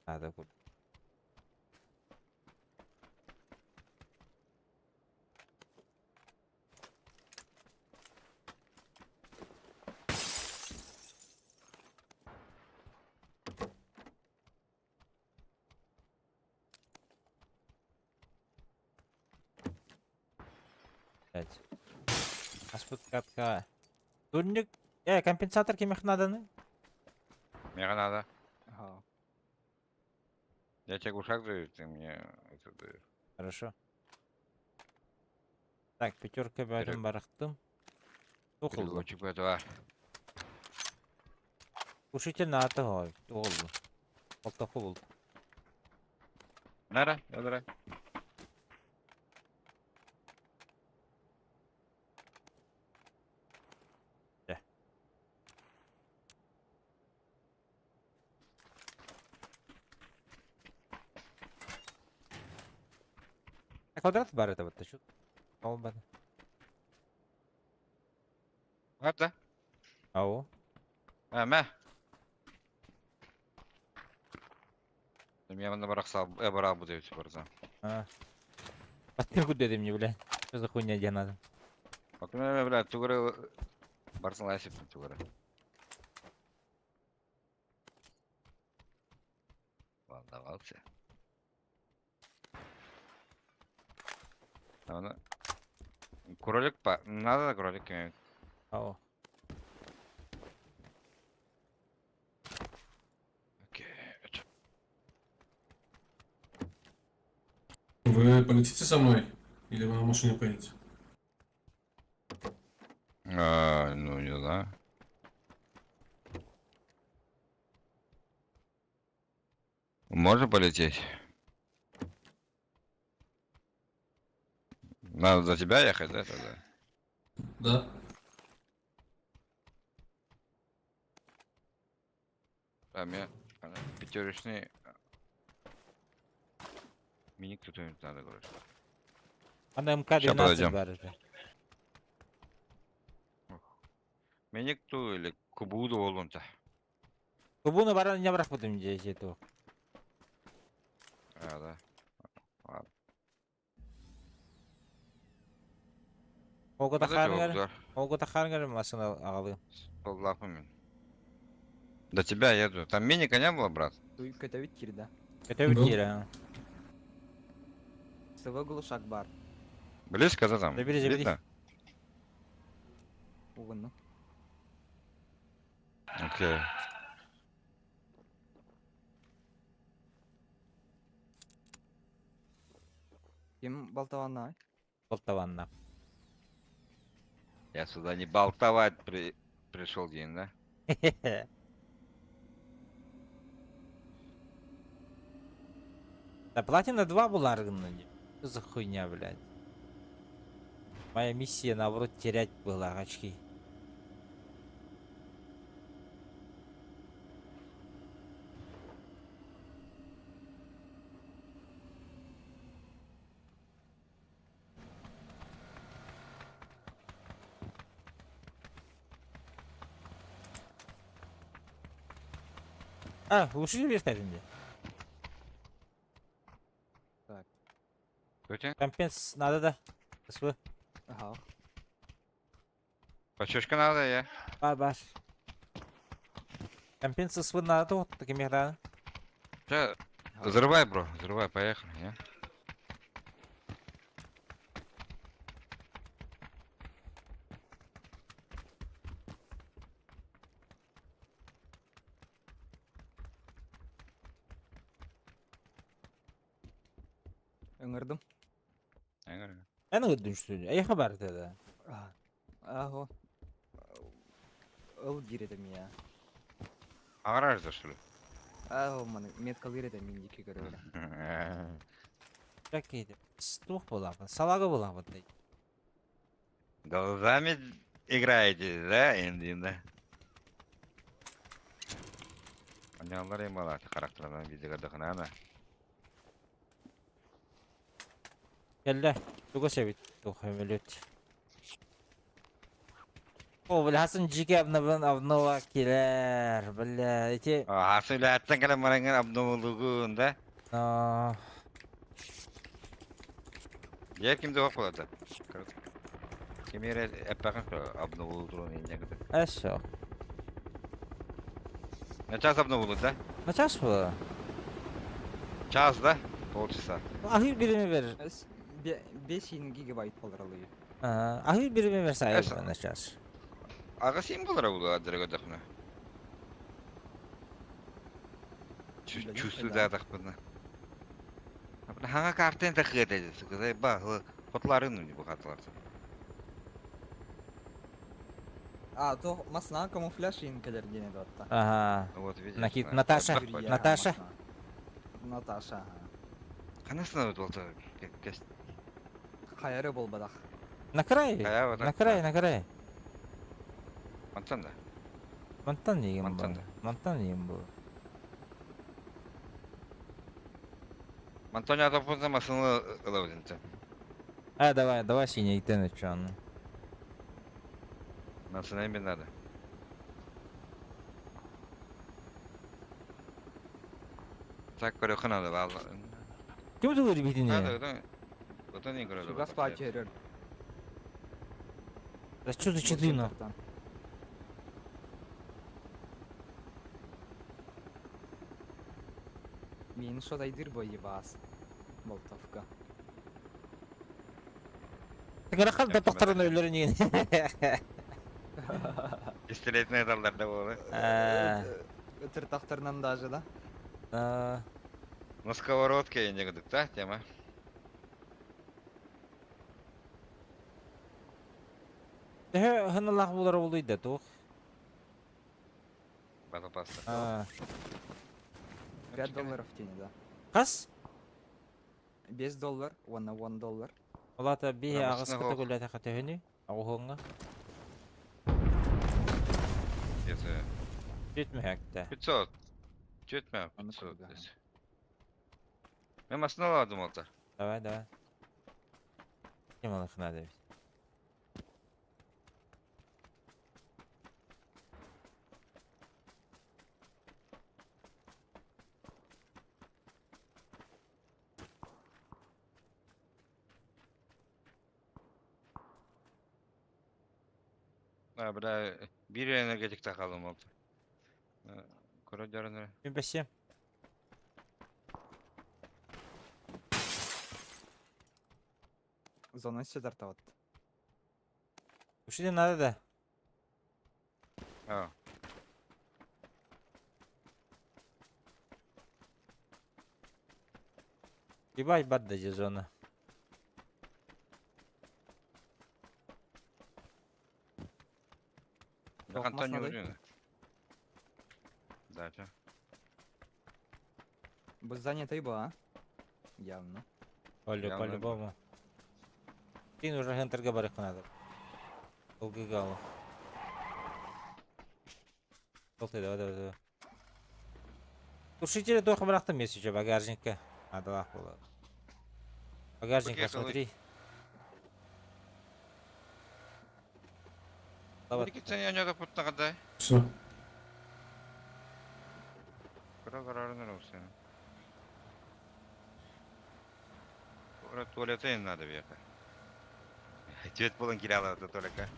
Надо купить. Блядь. Аспуткатка. Дульник. Компенсатор кемех наданы? Мне надо. Ага. Я тебе глушак даю, ты мне это даешь. Хорошо. Так, пятерка бәрін барықтым. Тоқылды. Переводчик этого. Ушитель на аты ғой. Тоқылды. Алтақы болды. Нара, ядра. Квадрат бар это вот, ты чё? Олбан. Var da. Ау. Әмә. Я на барах сал, барах буду идти барза. Подпирку дедим не, бля. Что за хуйня где надо? Bakın bля, тугры барсын лайсып тугры. Волновался. Надо. Кролик по... Надо кролик иметь. Ау. Окей. Вы полетите со мной? Или вы на машине поедете? Ну не знаю. Можно полететь? Надо за тебя ехать, да, тогда? Да. Там я пятерочный. Миник тут надо, короче. Ана МК-12 подойдем. бар же. Миник ту или кубуду олунта. Кубуны баран не брах будем здесь это. Да. Ладно. Ого тахаргар. Güzel. Ого тахаргар машина ағалы. Поллапами. До тебя еду. Там миника не было, брат? Туй көтөбүт кирди. Это Ну. утира. Сывы глушак бар. Близко, да, там? Забери, забери. Видно? Угунну. Окей. Ким балтаванна? Болтаванна. Я сюда не болтовать пришел день, да? Да платина 2 буларгын. Что за хуйня, блядь? Моя миссия, наоборот, терять была очки. Глушитель верстать мне. Кто тебе? Компенс надо, да? СВ. Ага. Почешка надо, я. Бар. Компенс СВ надо, вот такими играми. Сейчас. Взрывай, бро. Взрывай, поехали, не? Öңөрдүм. Я говорю. Я на выдумаю, что ли? А я хабар тогда. Аго. Ыл кирдим я. Гаражда, что ли? Аго, маны метка кирдим миндики көрөлө. Какие-то. Стух была, салага была вот эти. Глазами играете, да, Индин, да? Onlar emalat karakterlerden bizi kadar ana. Geldi. Çok sevit. Çok hemlet. О, бля, Hasan Cike abnava kiler. Bля, эти... Hasıl atsan kala marangan abnomuluğun da. Ya kimde bak burada? Kimere hep bakın abnomuluğun ince kadar. Хорошо. Ne çaz abnomuluğun da? На час было? Çaz da. Полчаса. Ahir birimi verir. 5 гигабайт болар алıyor. Ahir birime versayı Esa- bana çar. Ağa символları bu adları gödükne. Bildim, Çüslü eda. de bunu. Abla hanga kartın da kıdedesi. Kızay bağlı. Potların ünlü bu kartlar. То масна камуфляж инкелер гене датта. Aha. Вот видишь. Nakit на. Natasha. Bak, bak. Natasha. Наташа. Kanasına ödü oldu. Kes. Хайры бол бадах. Nakrай. Kaya var, Nakrай, bak. nakrай. Mantan da. Mantan diyeyim bu. Mantan da. Mantan diyeyim bu. Мантоня допустим масını ылавдинче. Давай синий тенет şu an. Nasıl ne надо. Так көрөкөн алып ал. Kim tuğur bitini? Надо, Одан не көрөлө. Газ пачерер. Да что за чедуна? Мен шо дайдыр бойы бас. Болтовка. Тегара кал да токторун өлөрүн еген. Пистолетный далларда болу. Өтір тақтарынан даже да. На сковородке не гыдык да, тема. Хыналак булар болуйда тук. Безопасно. $5 в тени, да. Кас? $5, $1. Олата би Рамасына агыс кыта хок. көлөтө катыгыны. Агуңга. Где-то Жетмөкте. 500. Жетме, Аны 500. кырган. Мен масына аладым олта. Давай. Кем алык надо? Бля, bir energetik takalım olta. Koridorun. Мен бассем. Зона все тартават. Ушиде надо да. А, Ебать бадда же зона. так Антон не масына уйдет. Да, чё? Біз занятой ба? Явно. Олю, по-любому. Тин уже хентерге барык надо. Долгыгал. Толтай, давай. Тушители только брахта месяца багажника. Надо лах было. Багажник Поехали. посмотри. Давай. Bir gitsen yan yana putna kadar. Все. Kıra kararını olsun. Orada tuvalete in надо bir yaka. Tuvalet bulun kiraladı tuvalete.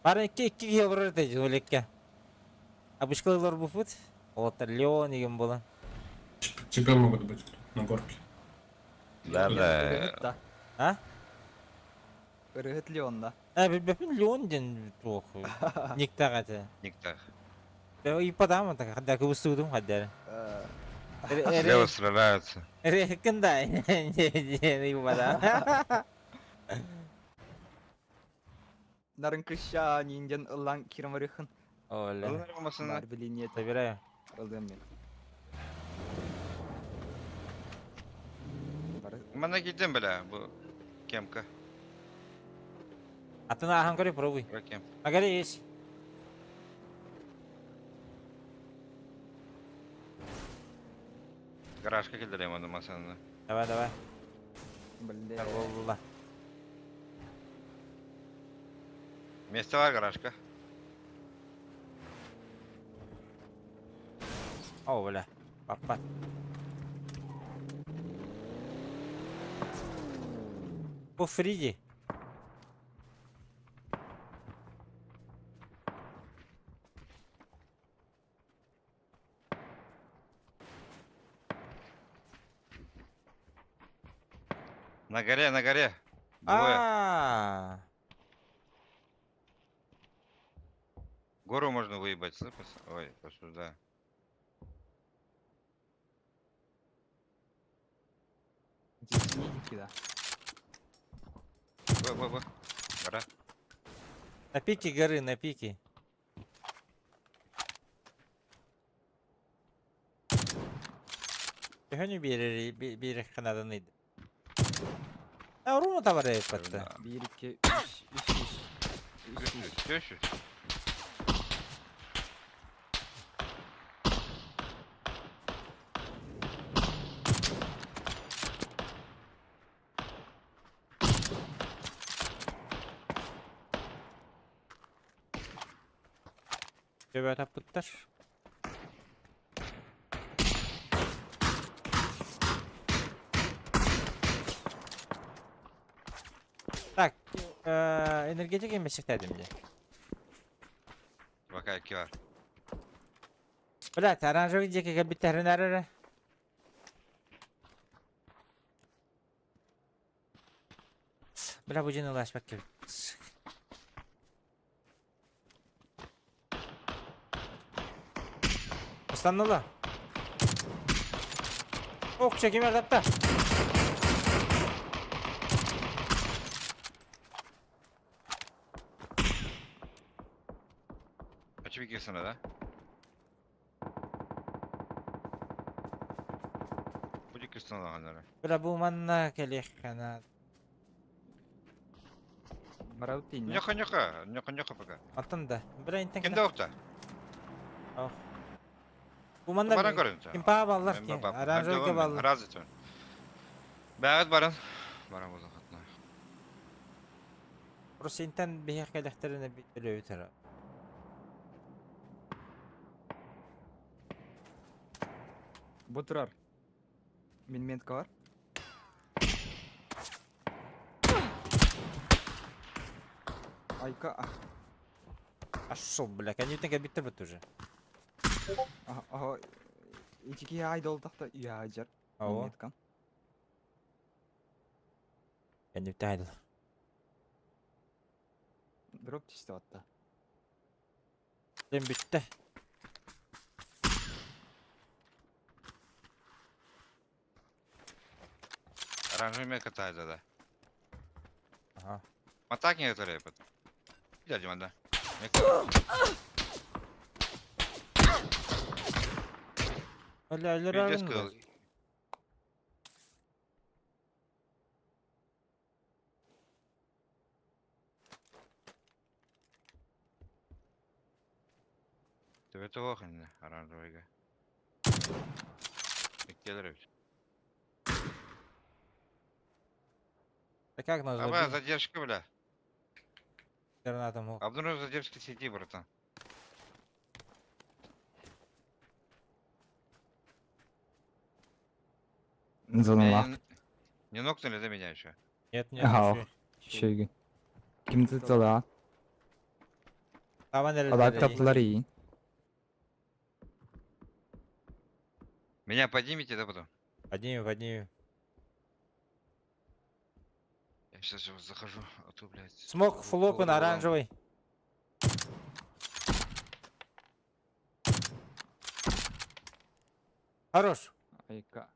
Бары iki евро ödeyeceğiz öyleyken. Abışkalılar bu fut. Otur Leon деген болан. Тебя могут быть на горке. Ырыгыт да. А? Ырыгыт Леонда. Bilbepin Leon den çok. Nikta katı. Никто. Ben iyi padam tak hadi kıvıstırdım hadi. Слева стреляются. Rekenda. İyi padam. Нарын кыша нинден ылан кирмарыхын. Öyle. Alın arabasını. Бар билинет. Собираю. Ылдым мен. Бар Bana gittim bile bu kemka. А ты на Ахангаре пробуй. Ракем. На горе есть. Garajka kildireyim onu masanını. Давай. Бля. Торговля. Место var garajka. О, бля. Папа. По Фриди. На горе, на горе. Двое. А, Гору можно выебать, слышишь? Ой, посюда. Здесь медики, да. Во. Гора. на пике горы, на пике. Hönü bir kanadınıydı. Ya Roma da var elbette. Да. 1, 2, 3, 3, 3. Все еще? Göbeğe tapıttır. Так, energetik еместіктәдім де. Пока iki var. Блядь, оранжевый деки кабиттерин әрірі. Бля, bu cini ulaşmak gibi. Istanbul'a. Ok çekim yardapta. Açıp girsene da. Bu dikiyorsun olanları. Bля, bu manna kelih kanat. Мараутин. Нюха пока. Atın da. Bля, inten Kimde kina. okta? Oh. Bu Bana manna görüntü. kim paha ballar ki? Aranjörge ballar. Razı tön. Bäget baran. Baran bozak atla. Burası inten bir kelihterine bir öğütür. Bu тұрар. Мен метка бар. Айка. Ашыл, бля, конютен кабиттер бит уже. Ага. Ичике айдол тақта үйә ажар. Ау. Меткам. Конютен айдыл. Дроп тишті атта. Dem bitti. Оранжевый катается, да. Aha. Матак не который пот. Дядя манда. Öyle Видишь, öyle сказал. Ты это охрененно, оранжевый. Кедрович. Как назва? Давай, задержка, бля. Гранатом мог. Обнаружил задержки сети, братан. Зона Меня лақ. не нокнули за меня еще. Нет, нет, Ага. ничего. Шеге. Кимді тұла. Hava Алак nerede? таптылар ей. Меня поднимите, да, потом? Поднимем, поднимем. Я сейчас же захожу, а то, блядь. Смок, full open, Фулл оранжевый. Хорош. Айка.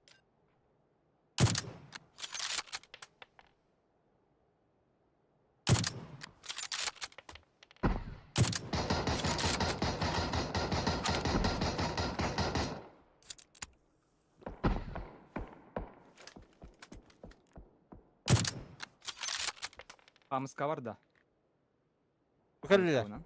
Амыска бар да. Yukarıda. Ona.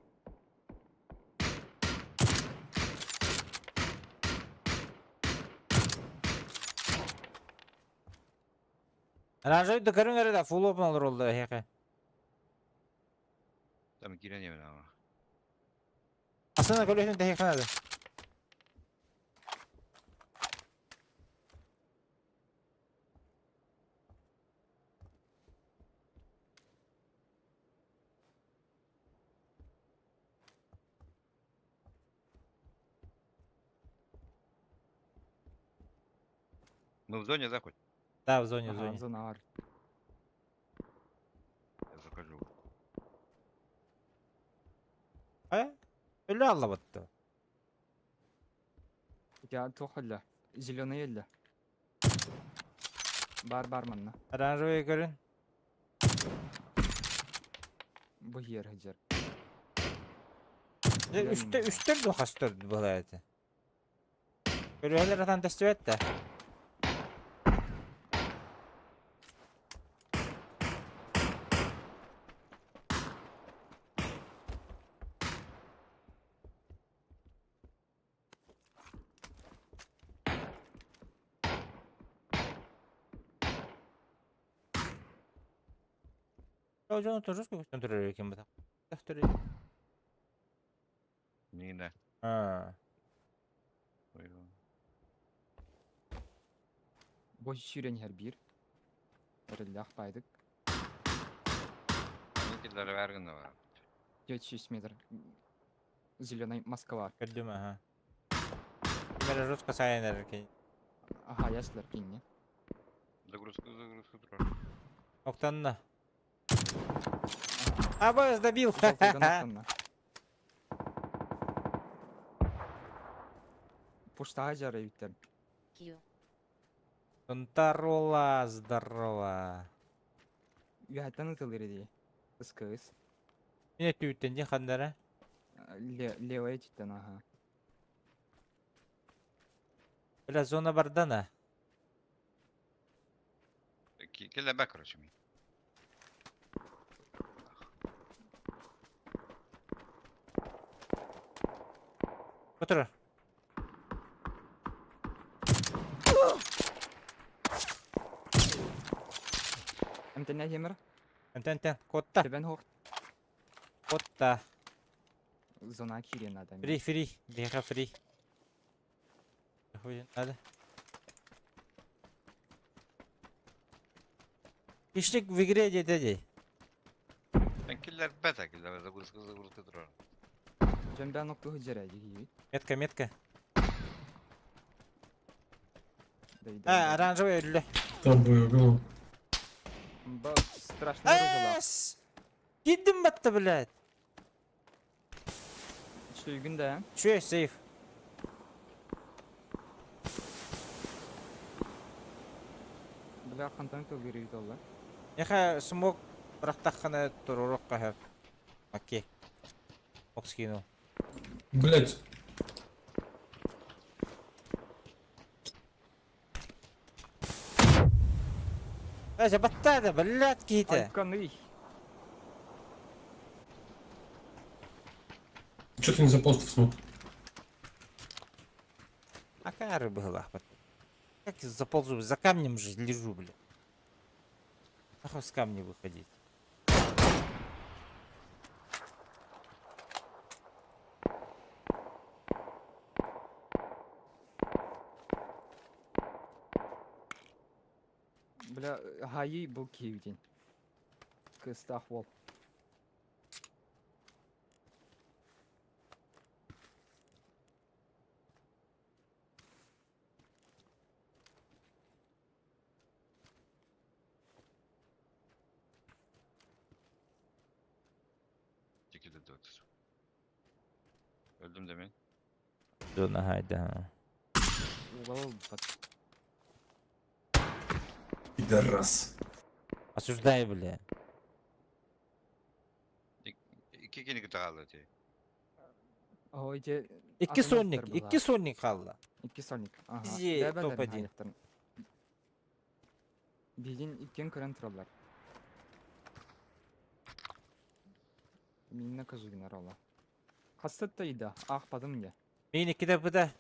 Оранжевый да көрің әрі full open алыр oldu. Hehe. Там Киря не видно. Aslında kolektin de hekanadı. Мы в зоне, да, хоть? Да, в зоне, в Ага, зоне. зона бар. А? Ölü allabattı. Я тухолля. Зеленый елля. Бар манна. Оранжевый görün. Bu yer hacer. Üstte bir hastır bulaydı. Görüyorlar atan testi et de. Hocam otururuz mu? Oturur kim bu da? Oturur. Nina. Ha. Bu şiren her bir. Öyle akbaydık. Benimkileri vergin de var. 400 метр. Зеленый маска var. Gördüm ha. Böyle Rus kasaya ederken. Aha yaşlar kinni. Загрузка dur. Noktanın da. Абаз добил. Желтый ноктанна. Пушта жары биттер. Кью. Тонтарола, здорово. Уяттан ытылыр ди. Кыз. Yine tüyütten kandara. Левая титтен ага. Biraz zona bardana. Kille bak короче. Otur. Эмтен темир. Enten. Kotta. Тебен хор. Kotta. Зона кирен адам. Free. Deha free. Hadi. İşlik vigre dedi. Benimkiler beta killer. Загрузка dur. Жембе нокту хыжера ди. Метка. Оранжевый ölü. Там бы убил. Ба страшно рожала. Gittim battı блядь. Şuygunda. Şu safe. Бля хантан төгөрүй долла. Яха смог бырактаккана турурок кахар. Окей. Окскину. Блять. Батта блядь кийте. Айканы. Че ты не запостов смог? А кары была. Как я заползу? За камнем же лежу, блядь. Нахуй с камня выходить. Бля хайи бу киюдин. Кыстахвол. Çekildi 4. Öldüm demin. Зона хайда. Угол под. Пидорас. Осуждай, бля. İki kini kaldı diye. О иде. İki Adamlar sonnik. bular. İki sonnik kaldı. İki sonik. Aha. Bizi Бәбәләрен топ один. аяқтарын. Бидин иккен көрән торалар. Минне кызыгын арала. Хастатта иде. Ахпадым я. Мен ikide bu da.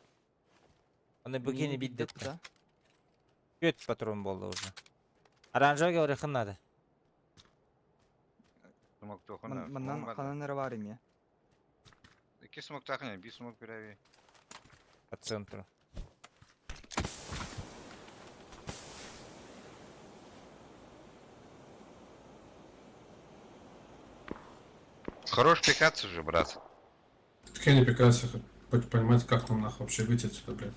Onu bugün bir de да. göt patron oldu уже. Оранжевый орехын надо. Smok toxuna. Маннан хананары бар име. İki smok takın, bir smok görevi. По центру. Хорош пикаться же, брат. Так я не пикался, хоть понимать, как нам нахуй вообще выйти отсюда, блядь.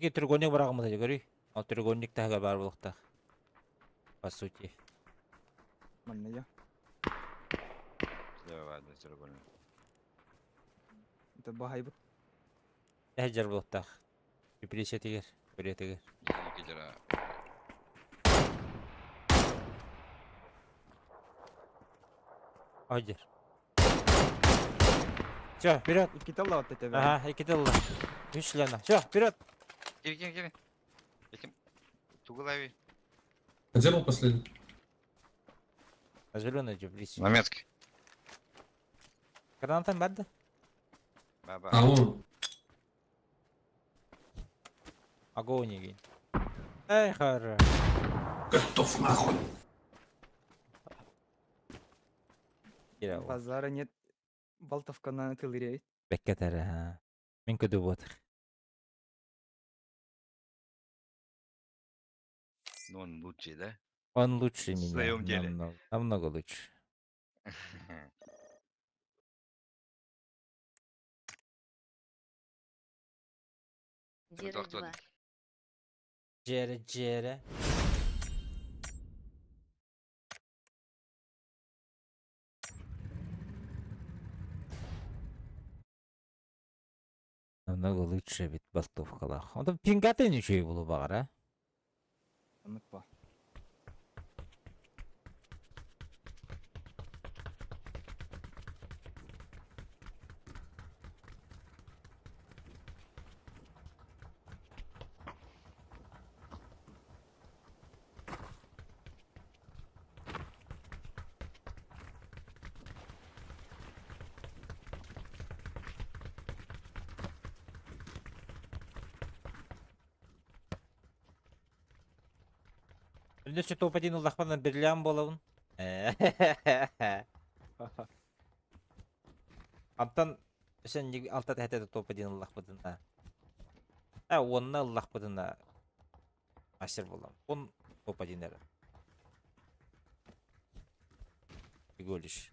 Ки треугольник барагымда көрүй. Ал треугольник тага бар булыкта. По сути. Манна я. Слева, да, треугольник. Это бахайбыт. Әҗер булыкта. Биплесе тигер, көре тигер. Синики жара. Әҗер. Всё, вперед. Икки талла вот это. Ага, iki тылла. Үчләнә. Всё, вперед. Кири. Этим. Тугулави. А где был последний? Зеленый джиблис. Немецкий. Гранатам барды? Баба. А он. Агония. Эй, хара. Готов нахуй. Кира. Базара нет. Болтовка на тылыре. Беккетер, ха. Мен көдү бот. Ну, он лучший, да? Он лучше В меня. своем деле. Намного лучше. Диры 2. Джере. Намного лучше бит болтовкалар. Онда пингаты ничего болу багар, а? Unutma. Бірнеше топ-1 ұлдақпандан бірлям болауын. Антан, сен алта тәтеді топ-1 ұлдақпадына. Онына ұлдақпадына асыр болам. Он топ-1-лері. Гөліш.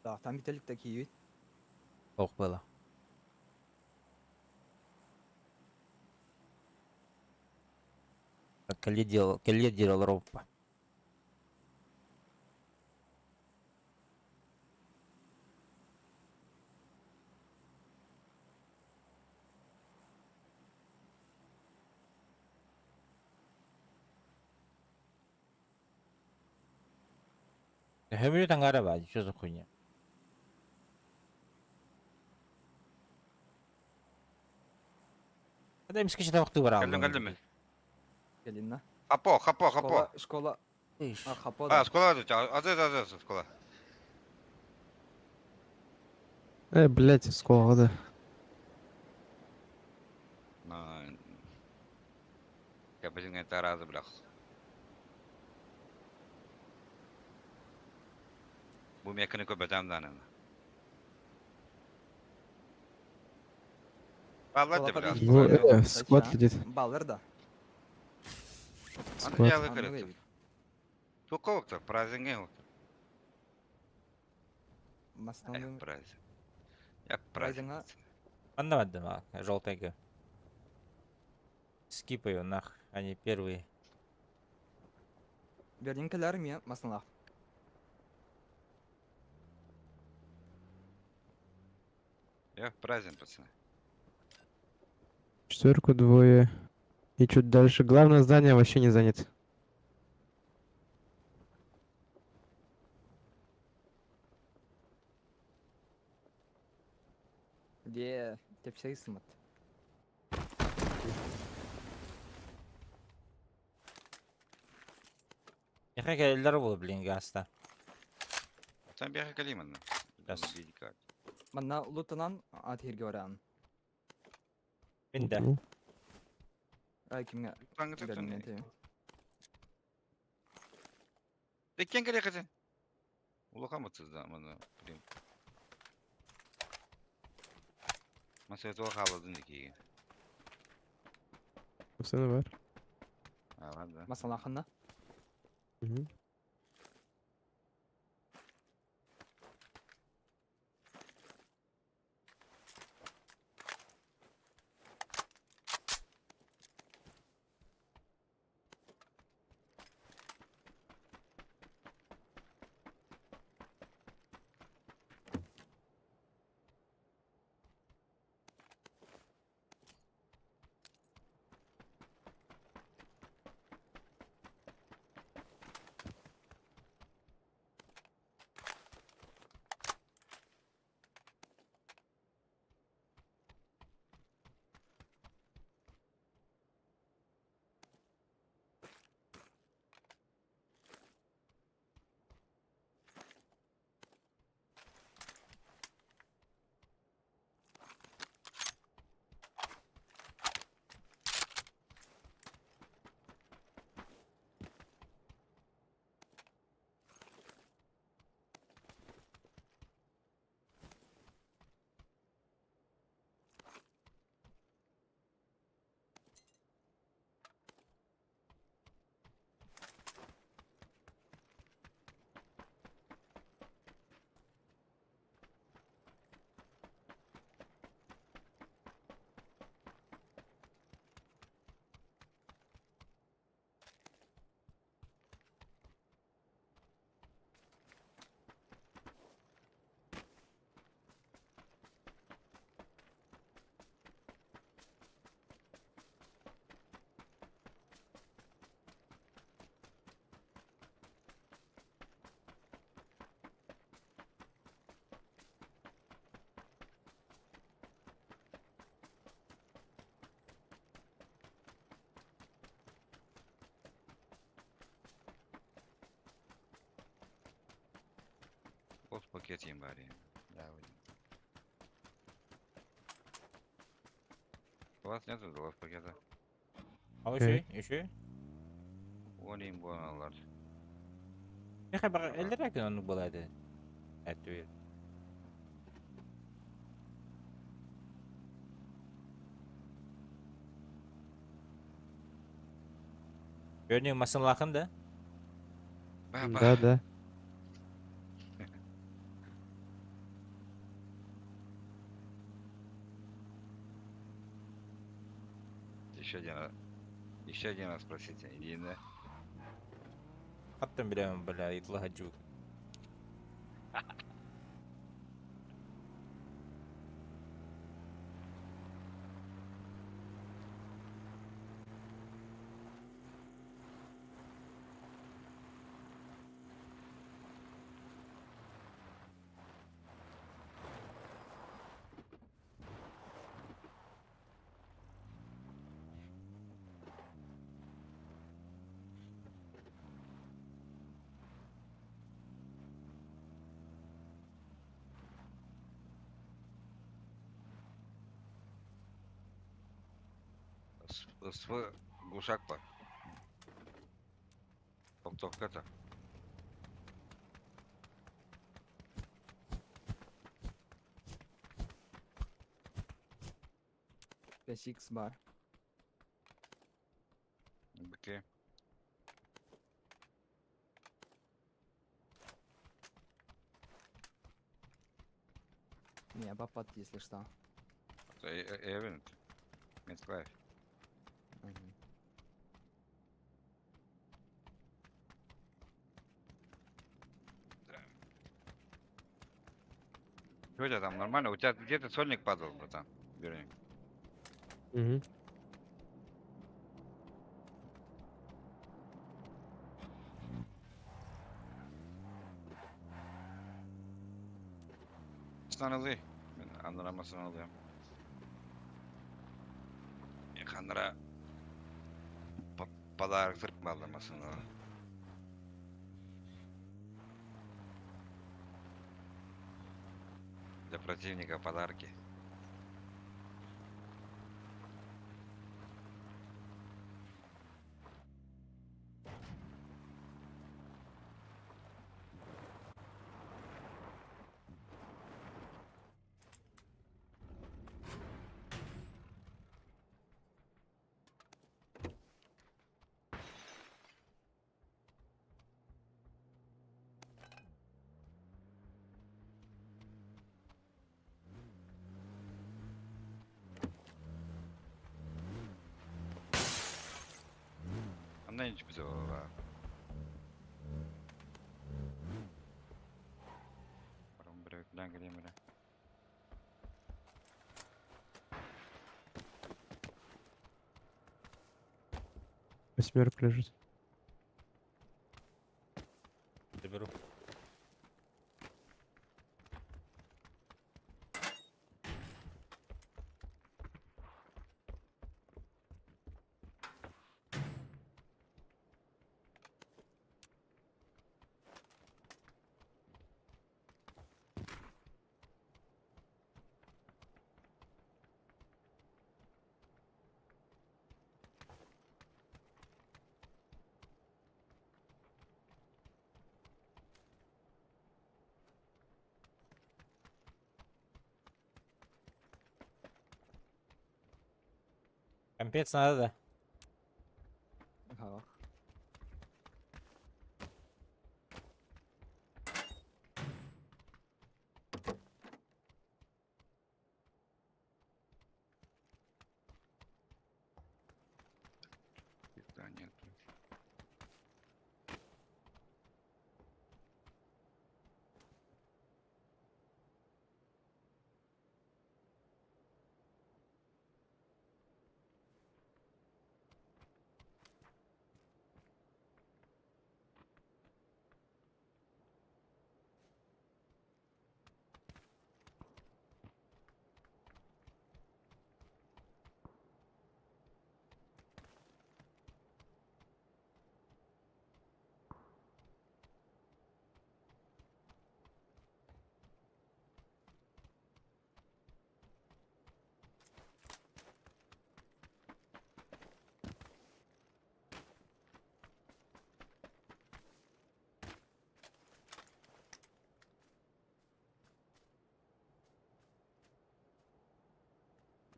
Да, там Виталик такие. Оқ бала. Кәле делал роппа. Хөмірі таңғара ба, что за хуйня? Когда мискача табақты бар алдым. Кәлдім. Галина. Хапо. Школа. Иш. А, хапо, А, да. школа, аз, школа. Блять, сколько, да. Я bizim это разы, блях. Bu mekanik öbeden de anana. Vallahi de biraz. Сквад летит. Баллар, да. Ana Squad. yalı Anı kırıktır. vereyim. Çok kovuktur, prazdenge yoktur. Мастанды. Праздник. Як праздник. Праздника. Анда бадым, желтый. Скипаю нах, они первые. Верненькалар мне мастанлах. Я праздник, пацаны. 4 двое. И чуть дальше. Главное здание вообще не занято. Где тепсей сымат. Яха келелер болу блин гаста. Sen bir yaka kalayım anna. Biraz. Bir dikkat. Манна лутанан атирге баран. Мен да. Ну, Kimga Tangga tangga. berdim Tekken kere kızın. Ulakamıtsız da bana. Bileyim. Masaya tuğa kavladın iki. Bu sene var. Ha var da. Masalan hakkında. Hı hı. Boz paket yiyeyim bari. Ya öyle. У вас нету два пакета? Al Evet. şey. Olayım bu analar. Ne kadar 50 lira onu buladı. Evet diyor. Görünüyor masın lakında. Baba. Да. Еще один раз спросите. Единое. Attım bilemem böyle idlahacı. Свой глушак var. Топ-топ-ката. X var. Быки. Не, попад, если что. Эвент. Медклайф. Мгм. Что у тебя там нормально? У тебя где-то сольник падал, братан. Верни. Hı hı. Sınırlı. Ben anlamasını alıyorum. Kandıra подарок сырып алдырмасын. Для противника подарки. Bana hiçbir şey var. Baron buraya falan gireyim öyle. Восьмерка лежит. Заберу. Компец надо, да? Ага. Да, нет.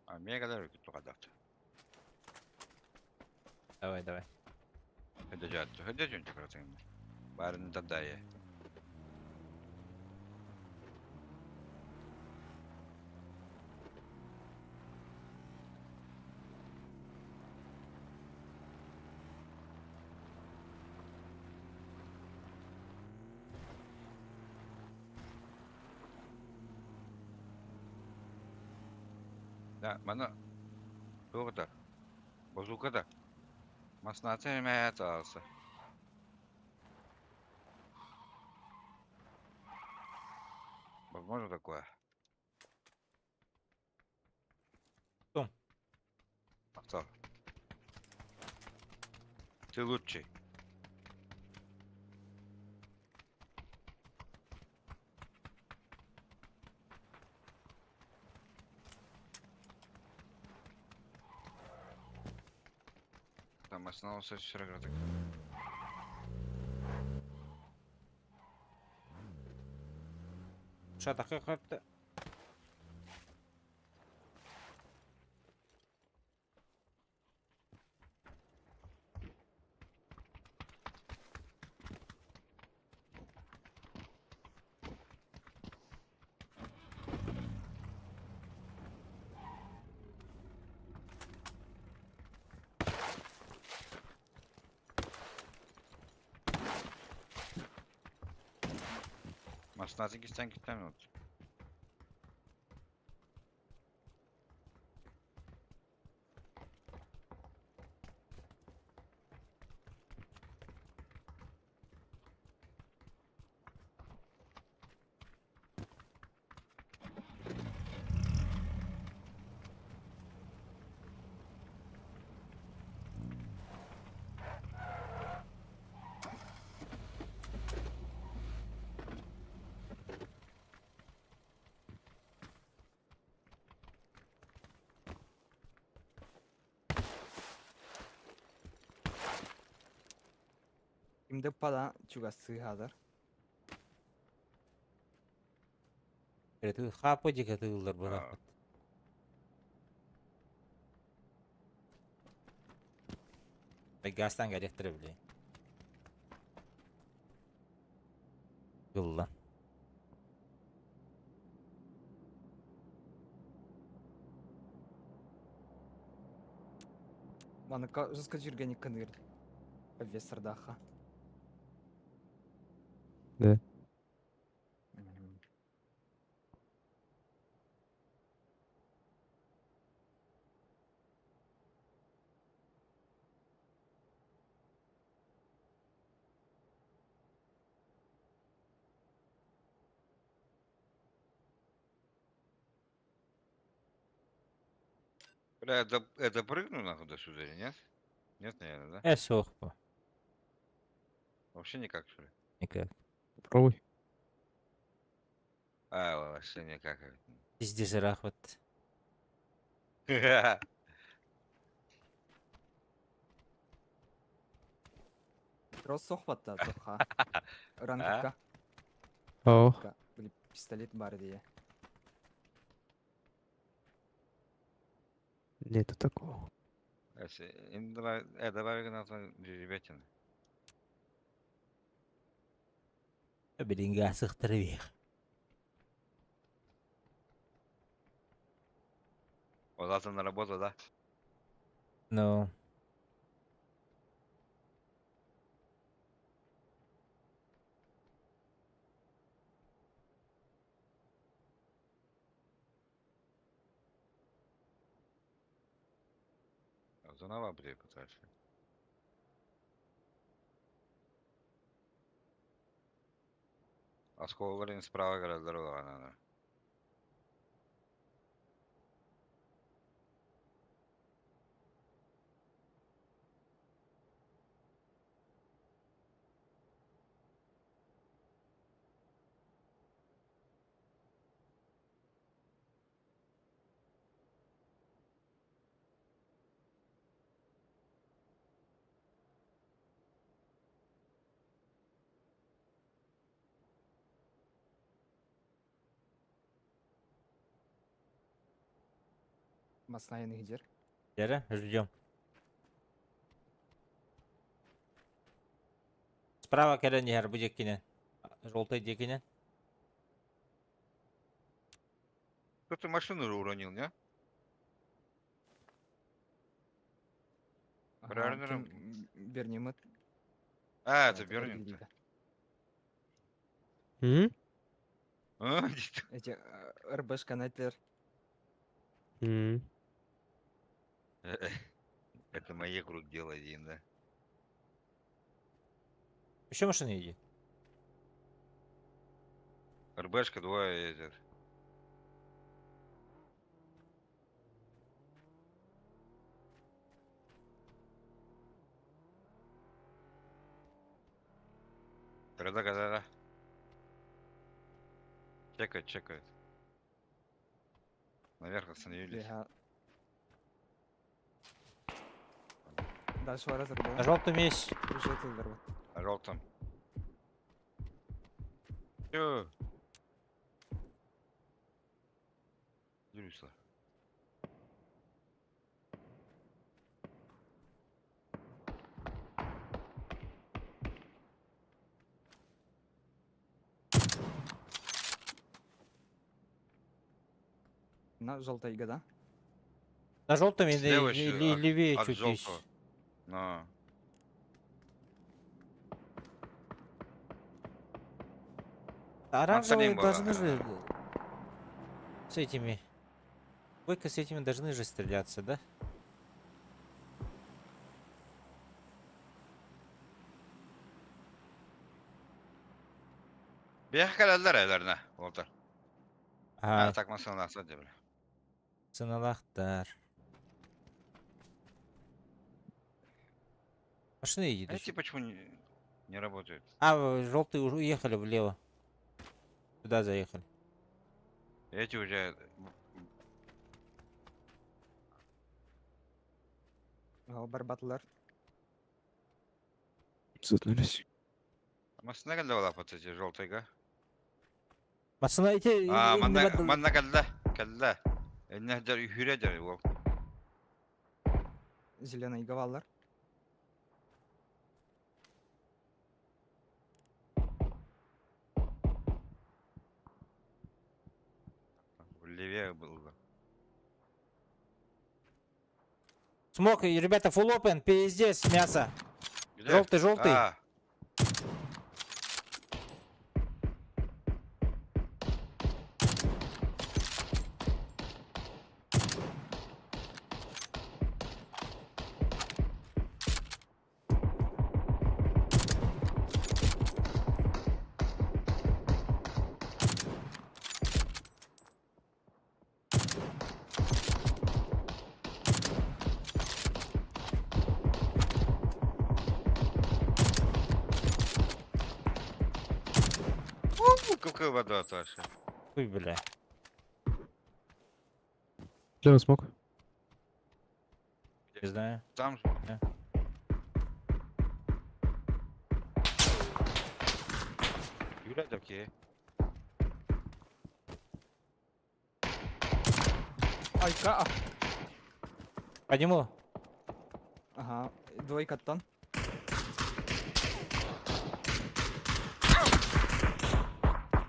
А мне kadar örgütlü kadar. Давай. Hadi önce karatayım. Barını da dayı. Да, bana doğru da. Bozulka da. Masnatı hayat ağası. Возможно такое? Том. Кто? Ты лучший. Там основался вчера. Что как-то. Masnatı gitsen gitmiyor. Şimdi para çugası hazır. Это хаподик, это улар бұрақыт. Гастан электр білейін. Гылла. Bana жысқа жүргені кін берді. Вестердаха. Да. Мгм. Бля, это прыгну нахуй до сюда или нет? Нет, наверное, да? Сохпу. Вообще никак, что ли? Никак. Попробуй. А, вообще никак. Пиздец, рахват. Просто сохватта тоха. А? Ранка. О, Или пистолет бар дие. нету такого. Добавь на ребятина. Беринга сыхтырвих. Вот завтра на работу, да? Ну, За новабрия пытаешься. А сколько времени справа гораздо дорога надо? Маснаин гидер. Дера, ждем. Справа келен яр bu жеккенен. Желтый декенен. Кто-то машину уронил, не? Бәрінірім. Бернимет. А, это Бернин. М? А, дейді. Эти РБШ канатер. М. Это мои рук дело один, да? Еще машина едет. РБшка двое едет. Когда. Чекает. Наверх остановились. Дальше вара На зарбал. желтом есть. Уже тылдыр. На желтом. Чё? Дюрюсла. На желтой года. На желтом и Слева еще левее от чуть есть. желтого. На. Оранжевые Максалин была. должны же с этими. Бойко с этими должны же стреляться, да? Бияққалалар әлеріне, Волтер. А, Так машина насад дебілі. сыналахтар. Машины едет. Эти почему не работают? Желтые уже уехали влево. Туда заехали. Эти уже... Барбатлар. Заткнулись. Машина кәлді ола патсети, желтыйға. Машина эти... Манна кәлді. Әннәхдер үйіредер, ол. Зеленый гаваллар. Левее был. Смог, ребята, full open, пиздец, мясо. Где? Желтый, желтый. А, какая вода, Таша? Ой, бля. Слева смог. Не знаю. Там же. Юля, такие. Айка. По нему. Ага. Двойкаттан.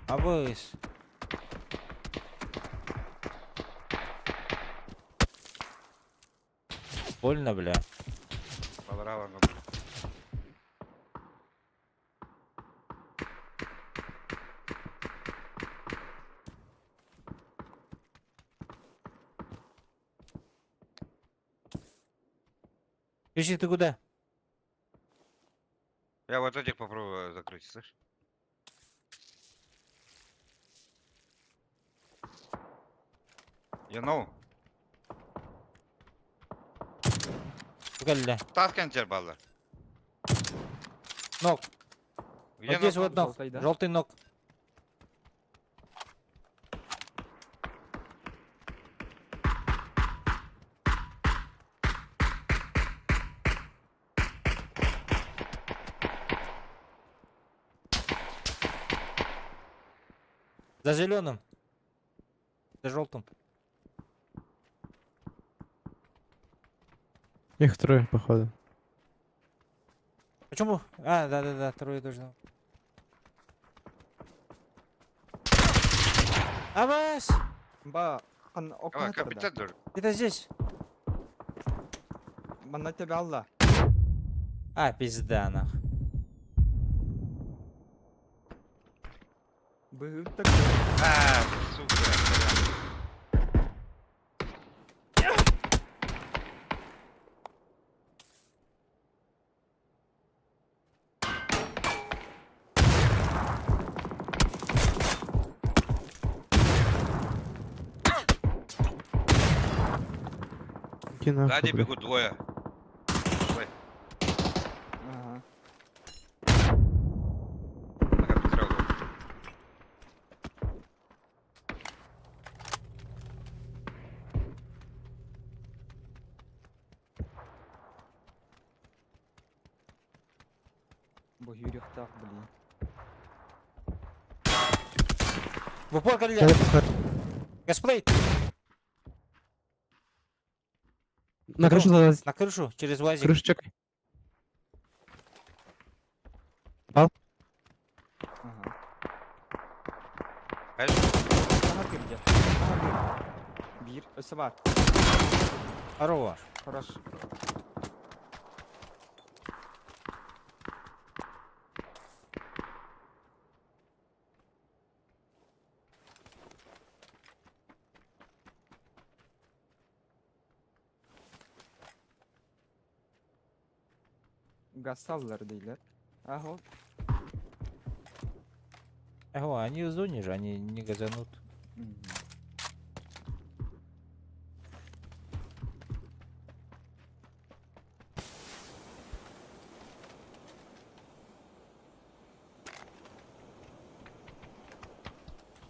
Абыс. Больно, бля. Браво. Ищи, ты куда? Я вот этих попробую закрыть, слышь? You know. Галя. Таскентер баллар. Ног. Где Вот здесь ног? вот ног. Желтый, да? Желтый ног. За зеленым. За желтым. Их трое, походу. Почему? А, да, трое должно. Абас! Ба. Хан Давай, окна капитан dur. Это здесь. Бана тебя Алла. А, пизда, нах. Был так. А, сука. Кино. Сзади бегут двое. Ой, Ага. на капитан. Бо юрихтах, блин. В упор, Галя. Госплей. На крышу залазить. На крышу, через лазик. Крышу чекай. Ага. Hayır. Daha bir gel. Daha bir. Bir. Öse var. Хорош. Хорош. Газ саллар değiller. Ага. Ого, они в зоне же, они не газанут.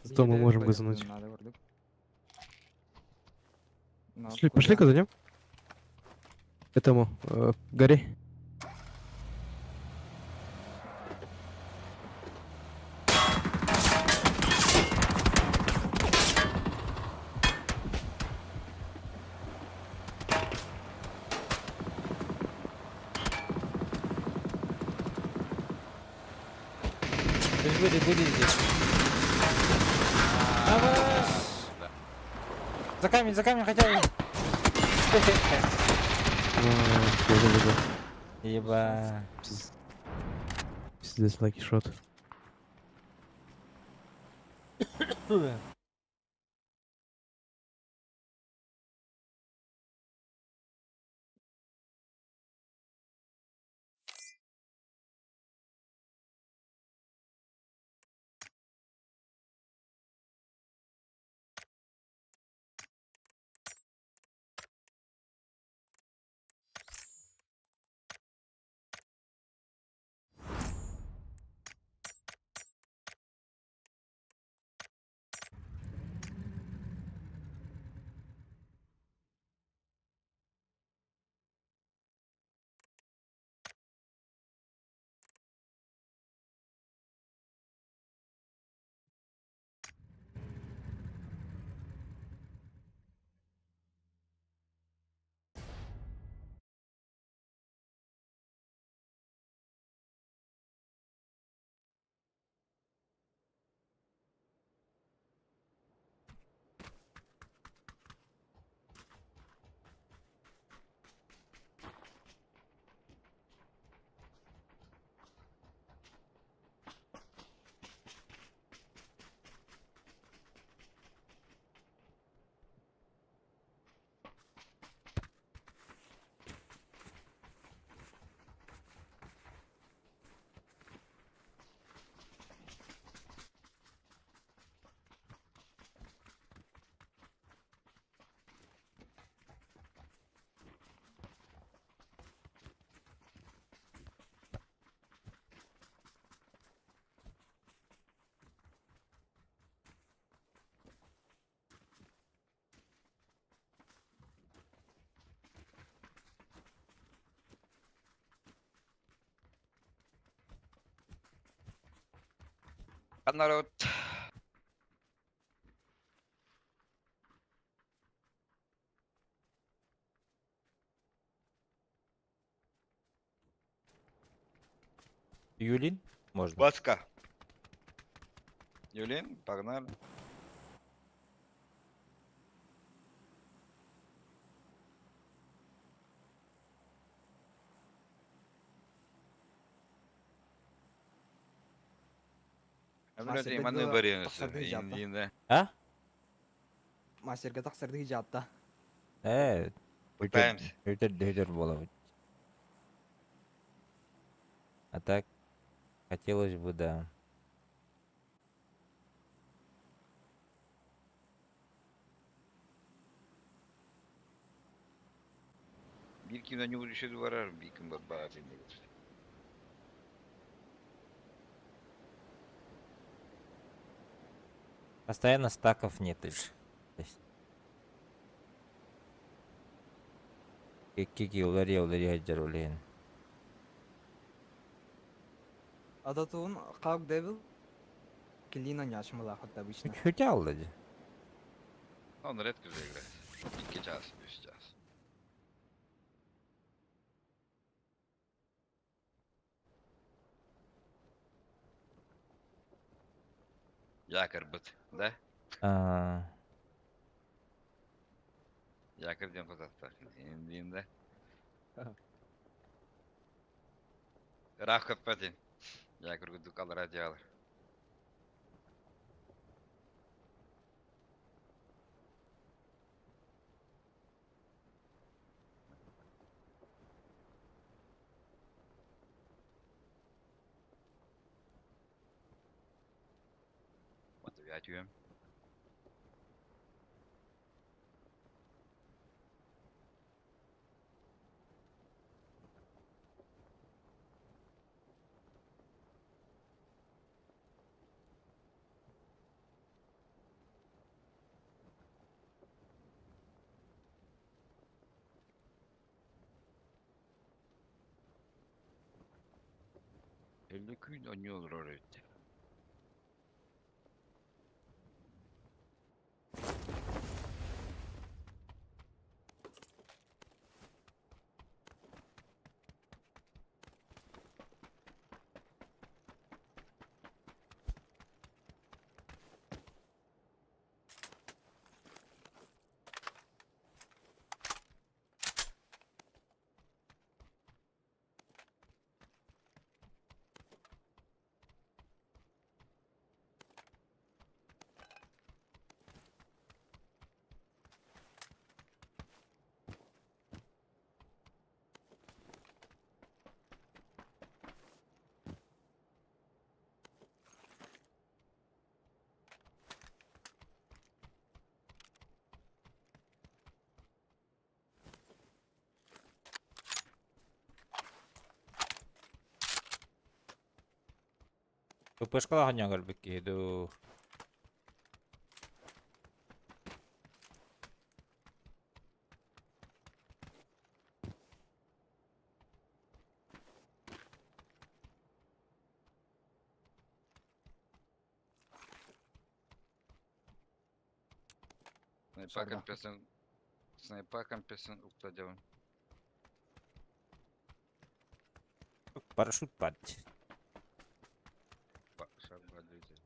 Зато мы можем газануть. Надо вроде. Ну, Пошли-ка за ним. Этому, горе. То есть были здесь. Авас! За камень хотя бы. Еба. Пиздец, лаки шот. Народ. Юлин? Можно. Васка. Юлин, погнали. Эмре деманы барыгыз. Инде. А? Мастерге тақсырды жатта. Пытаемся. Өтер болады. А так, хотелось бы, да. Bir kimden ne uğraşıyordu var bir kim var bana. Постоянно стаков нет же. Кики удари хаджар улейн. Адатун қаук девил. Клина няшмала хоть обычно. Хотя алды. Он редко же играет. 2 час, 3 час. Якорь быт, да? Якорь дем козақтар. Енді. Рахат пәтен. Якорь күдік алыр радиалар. Мотивативем. Elli gün oynuyor oraya. Tupes kalau hanya berbeki itu. Снайпа компенсен уктадеван. Парашют падать. Шаг двигатель.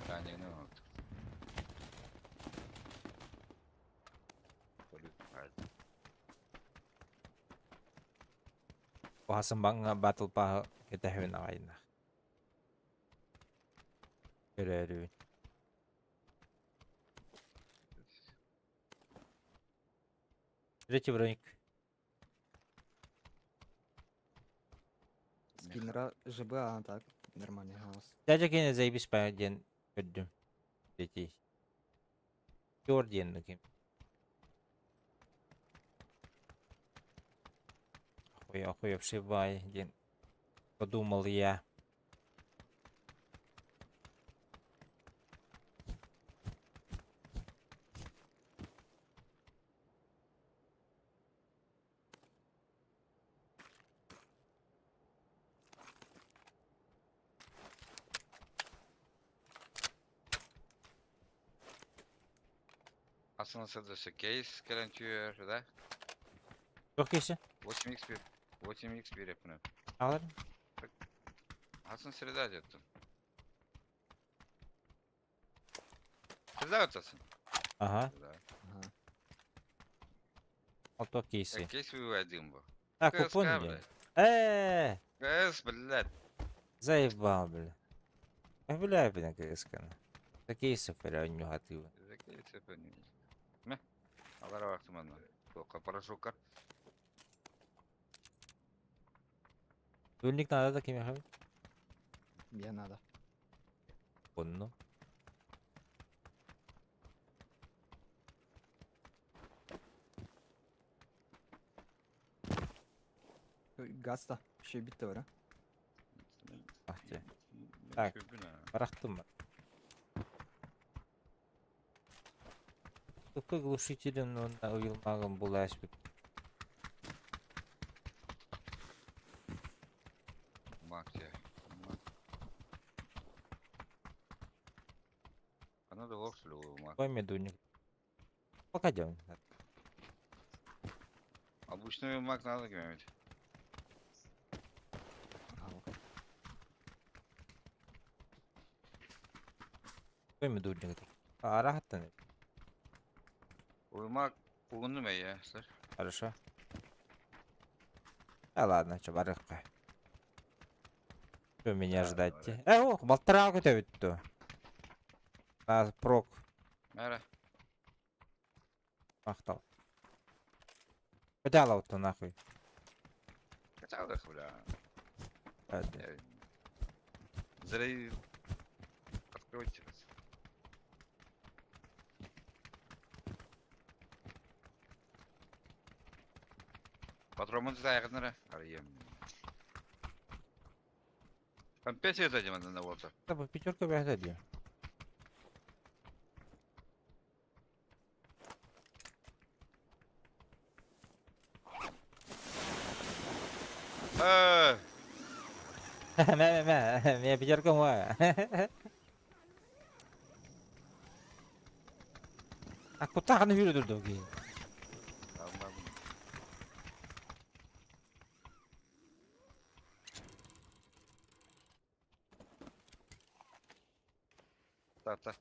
Да, не вот. Hasembang nga battle pa kita na kayo na. Pero Третий броник. Скиннера ЖБ, а так. Нормальный голос. Дядя кине заебись по один öldüm. Третий. Гордиен таким. Охуевший бай. Один. Подумал я. Aslında sadece case garantıyor da. Çok iyisin. 8x1. 8x1 yapını. Alırım. Aslında sırada yattım. Sırada yatasın. Ага. Sırada. Ага. Вот то кейсы. Case выводим бы. А, Кэс, купон, кабля. блядь. Кэс, блядь. Заебал, бля. Бля, блин, кэскана. Такие сафари негативы. Case yapını. Ne? Alara baktım ben de. Yok, paraşokar. Ульник надо такими хами. Мне надо. Онно. Гаста. Еще биtti var ha. Ah diye. Tak. Bıraktım ben. Tıpkı глушителin onunla uyulmağın bulaşık. Макте. А надо вовсе мак. Ой, медуник. Погодем. Обычный мак надо греметь. Al. Ой, медуник. Арахтан. Uyumak uygundu mu ya? Sır. Хорошо. Да ладно, что, барыхка. Что меня ждать? Ох, болтыра көтөбүттү. Прок. Нара. Мактал. Көтө алабыттı нахуй. Kaçaldık bula. Hadi. Зря откройте. Патромын зайғыныры. Арыем. Компенсия дадим на вот. Да, по пятерка бегает. Меня пятерка моя. Aku tahan yürüdür dogi. Tamam. Ta.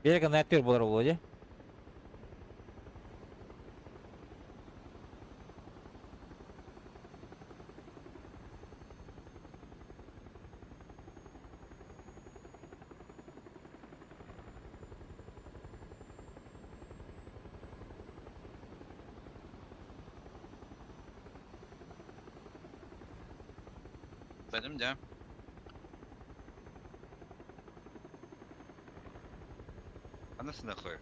Берега на отпер болар Володя. Benim de. Anasını koy.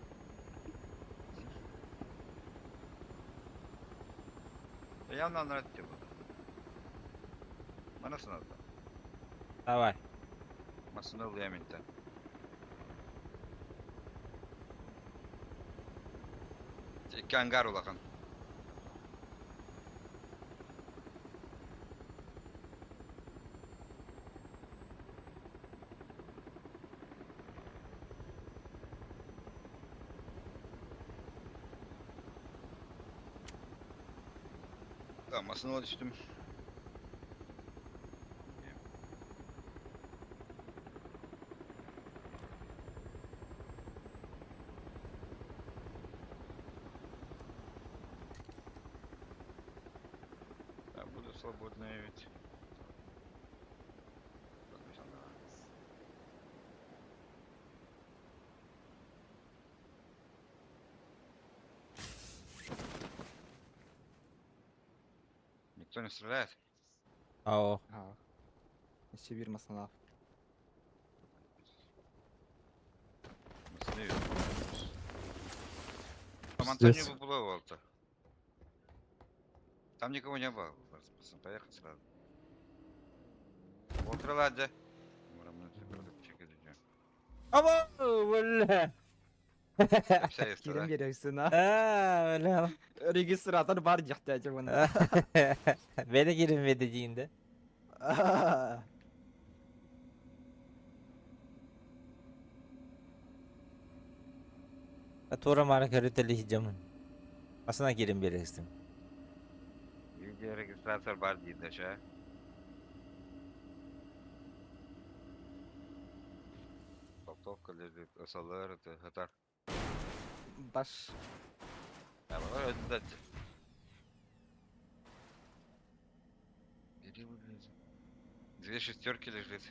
Явно нравится тебе. Anasını da. Давай. Masını alıyor minten. Kangar ulakan. Tamam, masına düştüm. Да, буду свободная ведь. Никто не стреляет? Ау. Ага. Сибирь Маснанав. Masını yiyorum. Там Здесь. Антонио выплывал-то. Там никого не было. Поехать сразу. Вот крыладе. Aba valla. Все есть, Girin да? gereksin ha. Öyle. Registrator var ihtiyacı buna. Beni girin vedeciğinde. Tora marka rüteli camın. Aslına girin bir Видео регистратор бар дейді ше. Толковка лежит, СЛР, это гатар. Baş. А вот это Бери, блядь. Две шестерки лежит.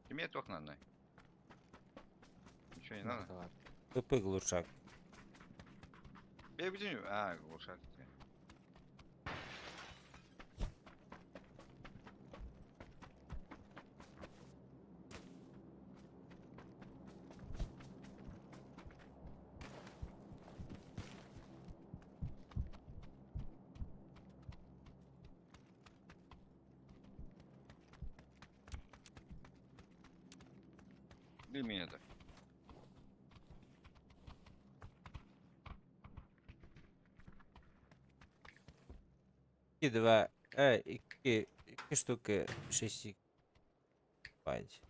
Тебе только надо. Ничего не надо. Tıpı glurşak. Я видел. А, глушак. Для меня так. Два, iki штуки шести. Пать.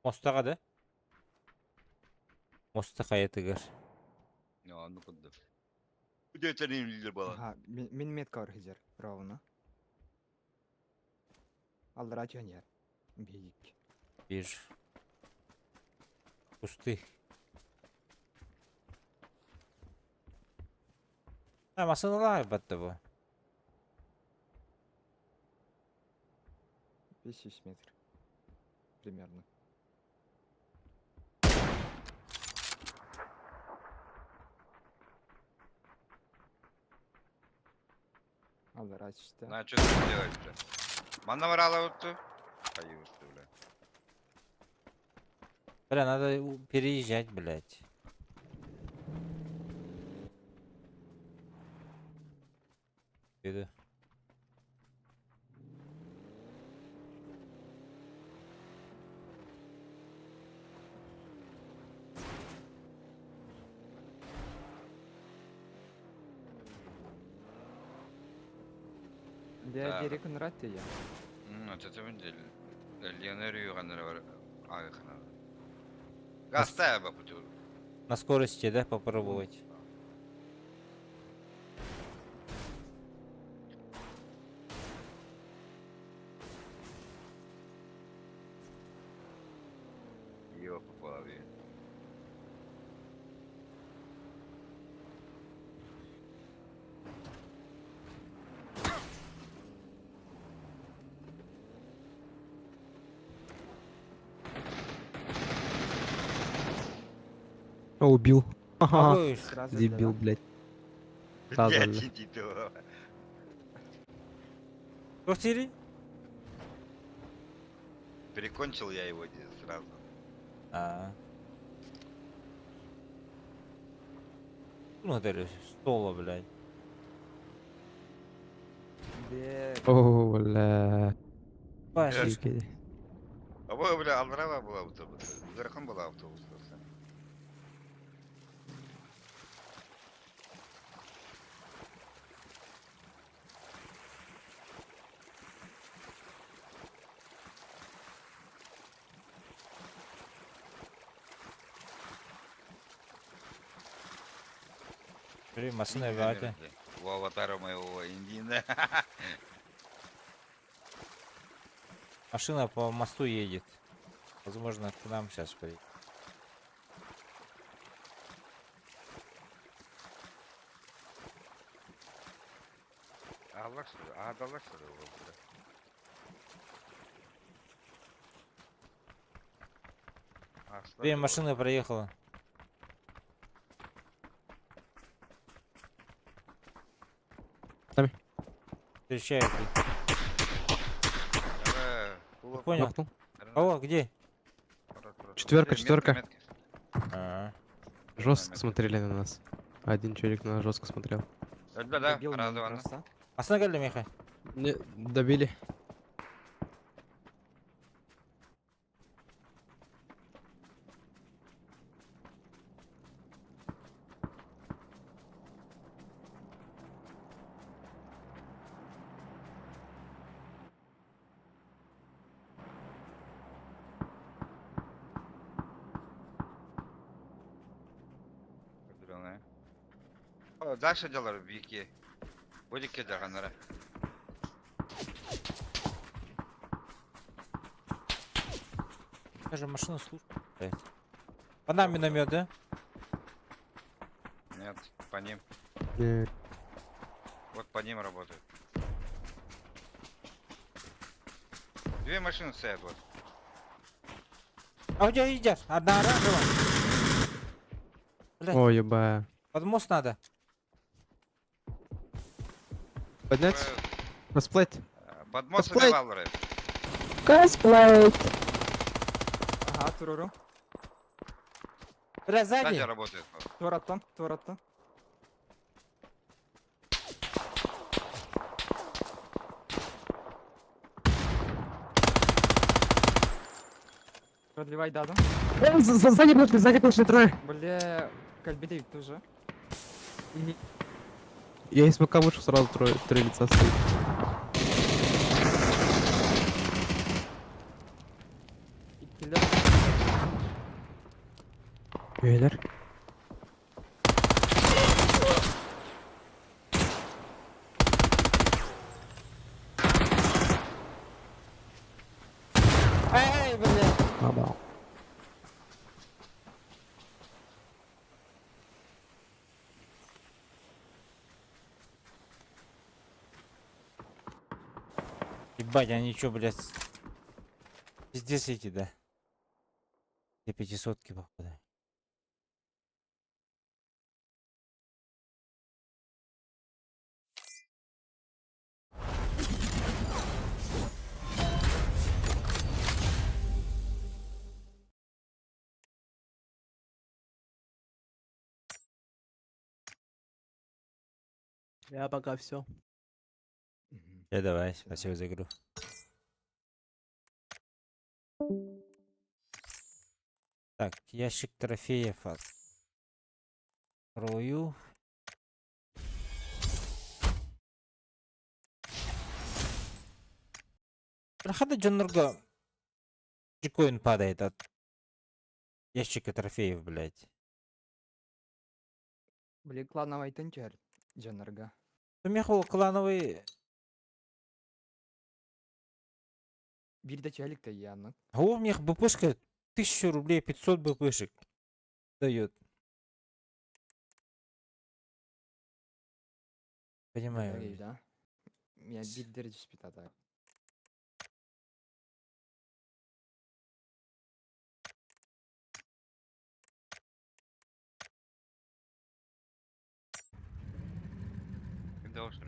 Mosta kadı. Mosta kayıtıgır. Ну, ну куда? Где это не лидер была? Ага, min metka var hizir. Ровно. Aldır açıyorsun yer. Büyük. Bir. Пусты. Ha, masınlar battı bu. 500 метров. Примерно. Алар açtı. На, что ты делаешь-то? Манаврала вот тут. Поюшься, бля. Бля, надо переезжать, блядь. Иду. Diğer geri kınırat ya. Вот это мен де Леонер үйғандар бар. Ағықына. Гастай ба путю. На скорости, да, попробовать? Его по голове. О, убил. Ага. Какой Сразу Дебил, для- блядь. Сразу, Блядь, бля. иди туда. квартире? Перекончил я его сразу. А. Ну, это стола, блядь. Diğer О, бля. Башечки. Шишки. А вы, бля, Алдрава был автобус. Верхом был автобус. Машина вроде. У аватара моего Индина. Машина по мосту едет. Возможно, к нам сейчас приедет. Аллах, Адаллах, что ли, бля. Две машины проехала. Сами. Встречают. Понял. Нокнул. Кого? Где? Четверка, четверка. А, Жестко смотрели на нас. Один человек на нас жестко смотрел. Да, добил раз, меня два, просто. Остановили, Миха. Не, добили. Дальше делар вики. Будет кедаганара. Я же машину слушаю. По нам миномет, да? Нет, по ним. Не, Вот по ним работает. Две машины стоят вот. А у тебя едят? Одна оранжевая. Блядь, Ой, еба. под мост надо. Поднять? Расплыть? Под мост Косплей. Валоры. Aha tururu. Бля, Сзади сзади. работает. Tuvar attım. Tuvar attım. Продлевай даду. Сзади пошли трое. Бля, кальбидей тоже. Я из МК вышел, сразу трое лица стоит. İkili. Beyler. Эй, блядь. Баба. Ебать, они чё, блядь, пиздец эти, да? Все 500-ки, походу. Я пока все. Давай, спасибо за игру. Так, ящик трофеев открою. Прохода Джоннурга чекоин падает от ящика трофеев, блядь. Блин, клановый тенчер. Дженнерга. Мехол клановый. Bir de çelik de yanık. А у них БПшка 1000 рублей, 500 БПшек дает. Понимаю. İyi da. Ya bir derece spitata. Когда ушел?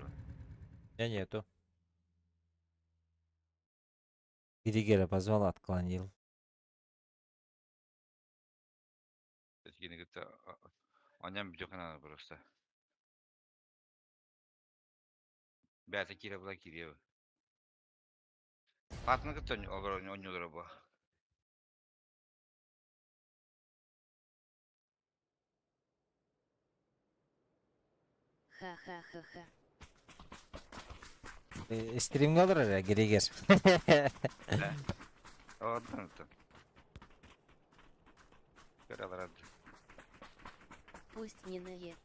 Я нету. Григера позвал, отклонил. Yine gitti. Annem bir dokana burası. Beyazı kire bula kiriyor. Fatma gitti oynuyorlar bu. Ха-ха-ха-ха. Стримге alır ya Григер. Oradan da. Göreler. Пусть не наед.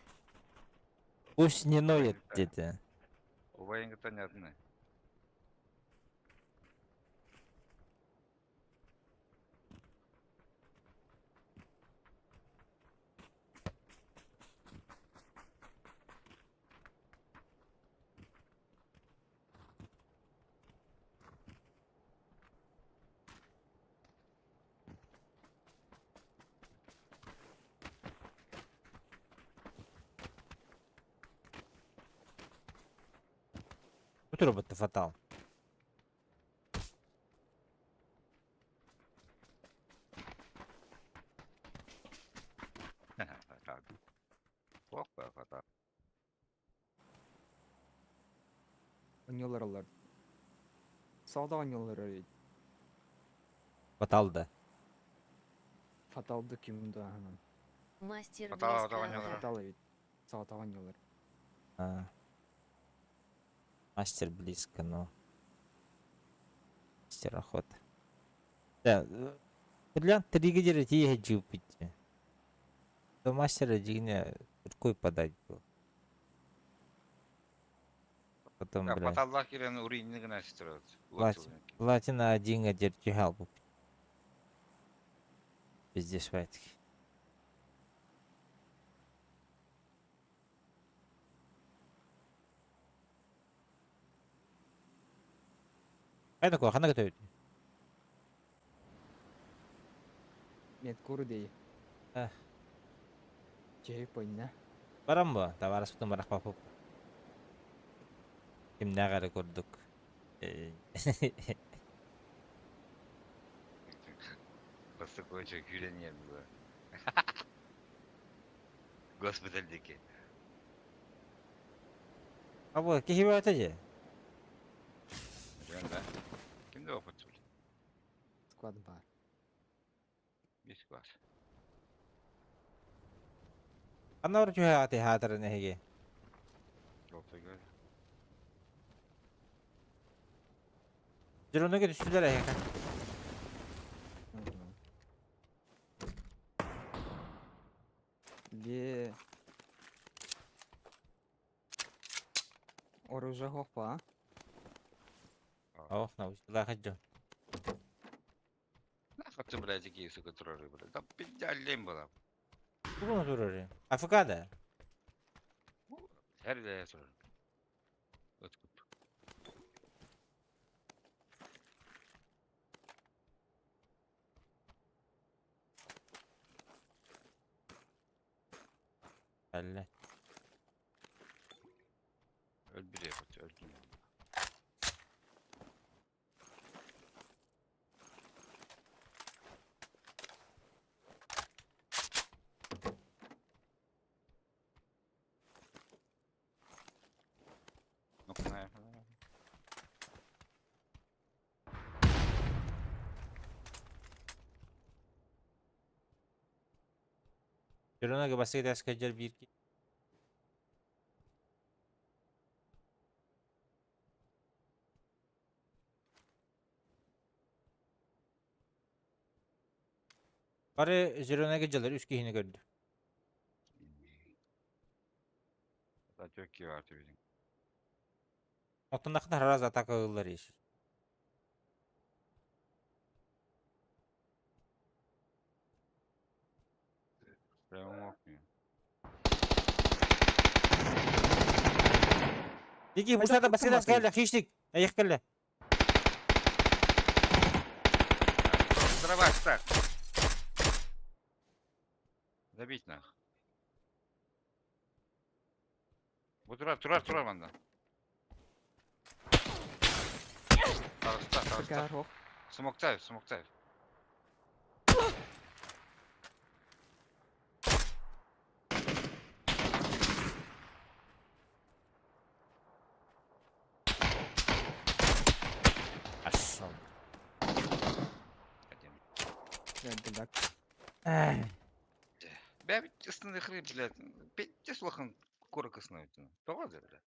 Пусть не ноет где-то. У военных-то нет. Кто робот фатал? Çok be hata. Oynuyorlar onlar. Sağda oynuyorlar öyle. Фатал да. Fatal'da kimdi hemen. Мастер Fatal блеска. oynuyorlar. Fatal evet. Sağda oynuyorlar. А. Мастер близко, но... Мастер охота. Да, бриллиант триггер тие джупити. До мастера дигня рукой подать был. Потом, Ya блядь, patallah giren uğrayını gına istiyoruz. платина один одержи халбу. Пиздец, хватит. Ай такое, хана готовит. Net kuru değil. Heh. Ceyip oyna. Барам ба, товар сутун барак папуп. Ким нагары көрдүк. Просто koyacak güleniyor bu. Госпитальдeki. А вот, кихи ба атаje. Renda. Kimde o patrol? Squad var. Bir squad. Анар чуха аты хатыр нехеге. Yolda gör. Жиронуга түстүлөр аяка. Bir... Оружие хопа. Ох, научила хаджо. Nafakçı birazcık такие, сука, троры, блядь. Да пиздялем было. Курун турары. АФК-да. Her yere sorar. Ötküp. Belli. Öldür yapıt, öldür. Nokta yapalım. Жирона басқа да скажер bir ki. Bari Jirona'ya gelir üç kişini gördü. Daha çok iyi var bizim. Oktanda kadar raz atak ağırlar iş. Devam okmuyor. Peki bu sırada başka da skayla hiçlik. Ayak kelle. Sıra başlar. Забить нах. Bu turar benden. Tarısta. ПК рох. Smoktayım. Aşağı. Дилак. Я ведь честно хрен, блядь. 5 слохан корок основательно. Погода, блядь.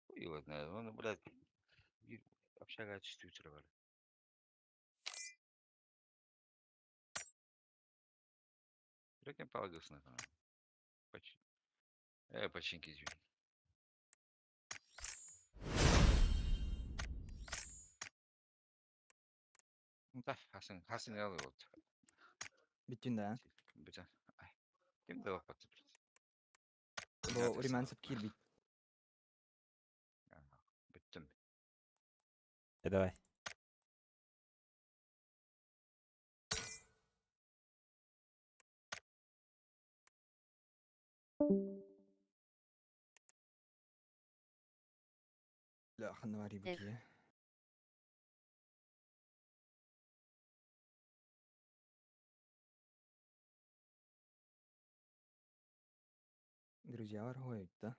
Хуй его знает. Он, блядь, общага чувствует, блядь. Прикинь, полагался на это. Починки извини. Ну да, Хасен ялый вот. Bütün de. Bütün. Ay. Kim de vakit. Bu ремянцев kill bit. Bittim. Давай. لا خلنا نوري بكي. Друзья, аргоют, да?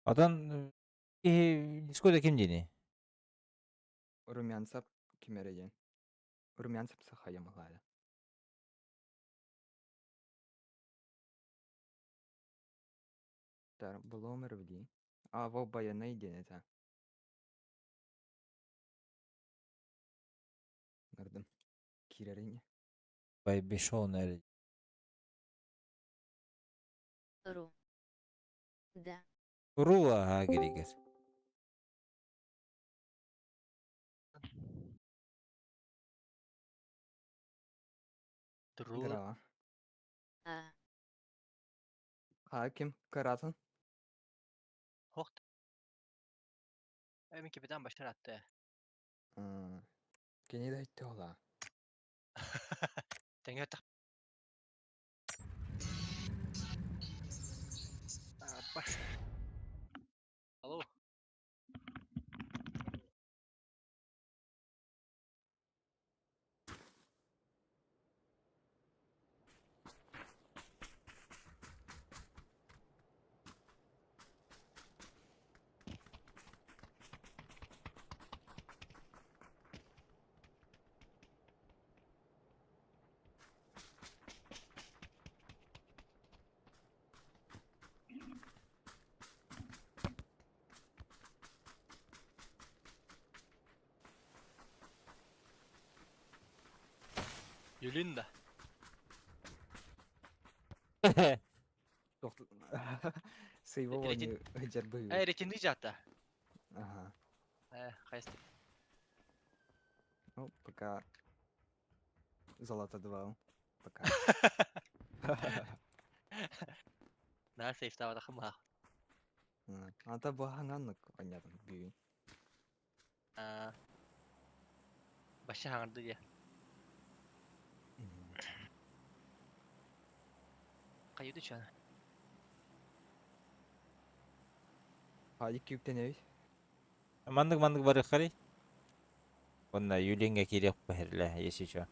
Adan Discord'da kim diyeni? Румянцев кемереген. Румянцев сахая мглада. Тар буломер вди. А во баяна иденета. Gördüm. Kirerini. Bay 5 nerede? Ру. Да. Ruva ha gelir. Здраво. А. Hakim Karatın. Hocht. Eminki birden başlar attı. Gene de etti ola. Denge tak. Baş. Alo. Yulunda. Сейво Рети- они жербы. Ретинди жатта. Ага. Кайсты. Ну, пока золото 2. Пока. На сейфта вада хма. Ата баханганнык понятно. Büyüğün. Başı hangardı ya. Kayıdı şu an. Hadi küpten ev. Mandık bari kari. Onda Юлинга керек похерля, если чё.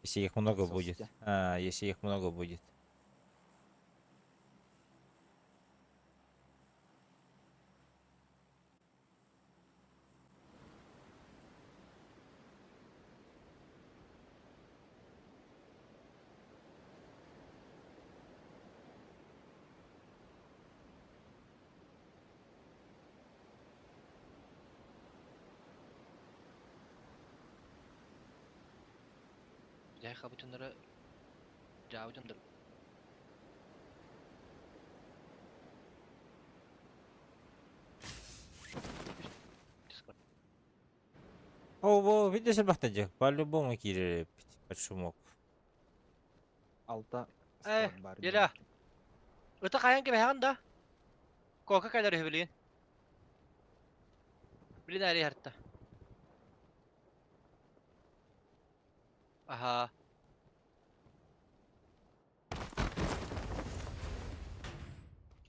Если их много будет. Отсутствие. Если их много будет. Güzel kabutunları cavcundur. Discord. О, видишь, бахтаджик. По-любому кири под шумок. Alta Eh, squad var. yela. Öte kayan gibi hemen da. Korka kayları hübüleyin. Bilin ayrı harita. Aha.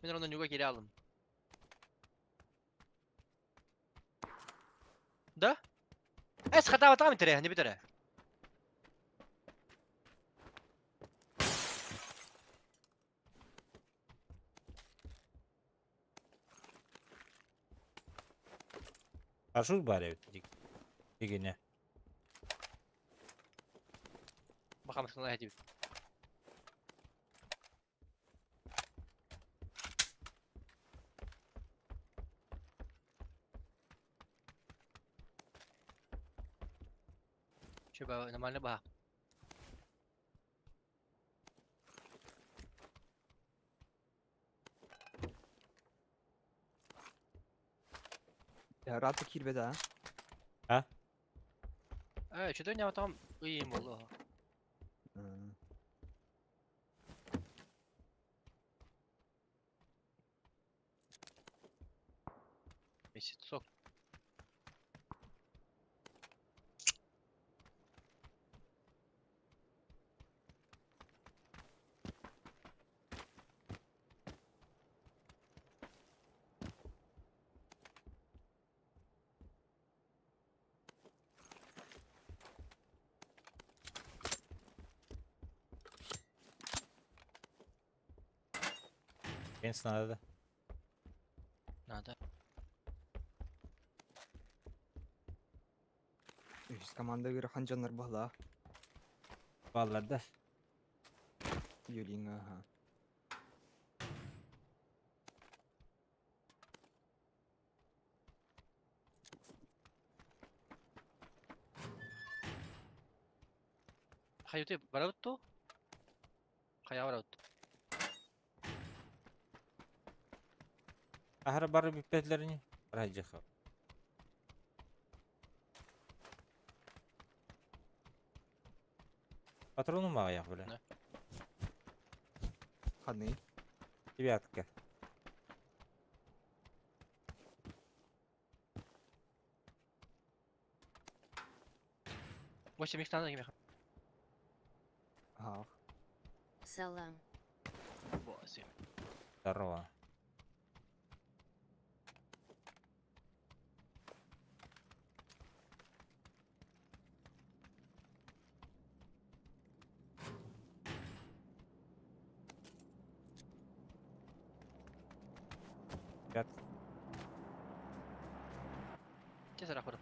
Ben ondan yuga geri aldım. Da? Es خطأ وطعم ترى هني بترى. Ашук bari. Digine. Bakalım sana hediye. Coba namanya bah. Ya rahat kirbe daha. Şu dünya tam iyiyim vallahi. Mesut sok. Ben sınavda. Nada. Üst komanda göre hancanlar bahla. Ballarda. Yulin aha. Hayır diyor. Barauto. Kaya Barauto. Ahır barı bipletlerini. Rajı khab. Patronum var ya böyle. Ne? Hani. Девятка. Boş yemek tane gibi. Ha. Салам. Boş yemek. Здорово. Ребят, Kes ara kurum.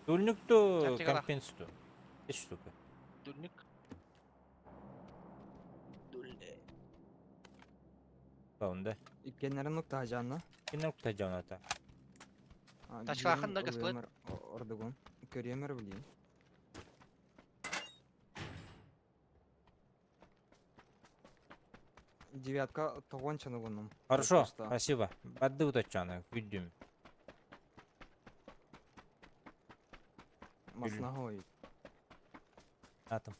дульник-то Тактика бар. компенс-то. 5 штука. Dönük. Dönük. Sonunda. İpkenlerin nokta hacanla. Yine tutacağım hatta. Taş kalkın da kız Orada gun. Körüyemer bileyim. Девятка тогончаны гуном. Хорошо, спасибо. Бадды уточаны. Güldüm. Масна гой. Atım.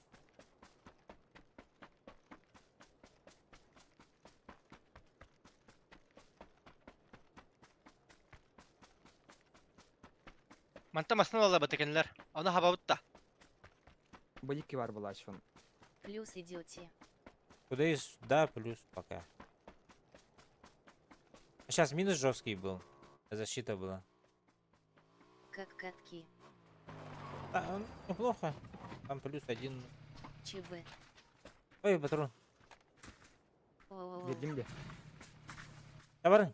Manta masna valla batekenler. Ona hava butta. Бодики var была шон. Плюс идете. Куда из? Да, плюс пока. Сейчас минус жесткий был. Защита была. Как катки. Да, неплохо. Там плюс 1. ЧБ. Ой, патрон. О-о-о. Verdim de. Давай.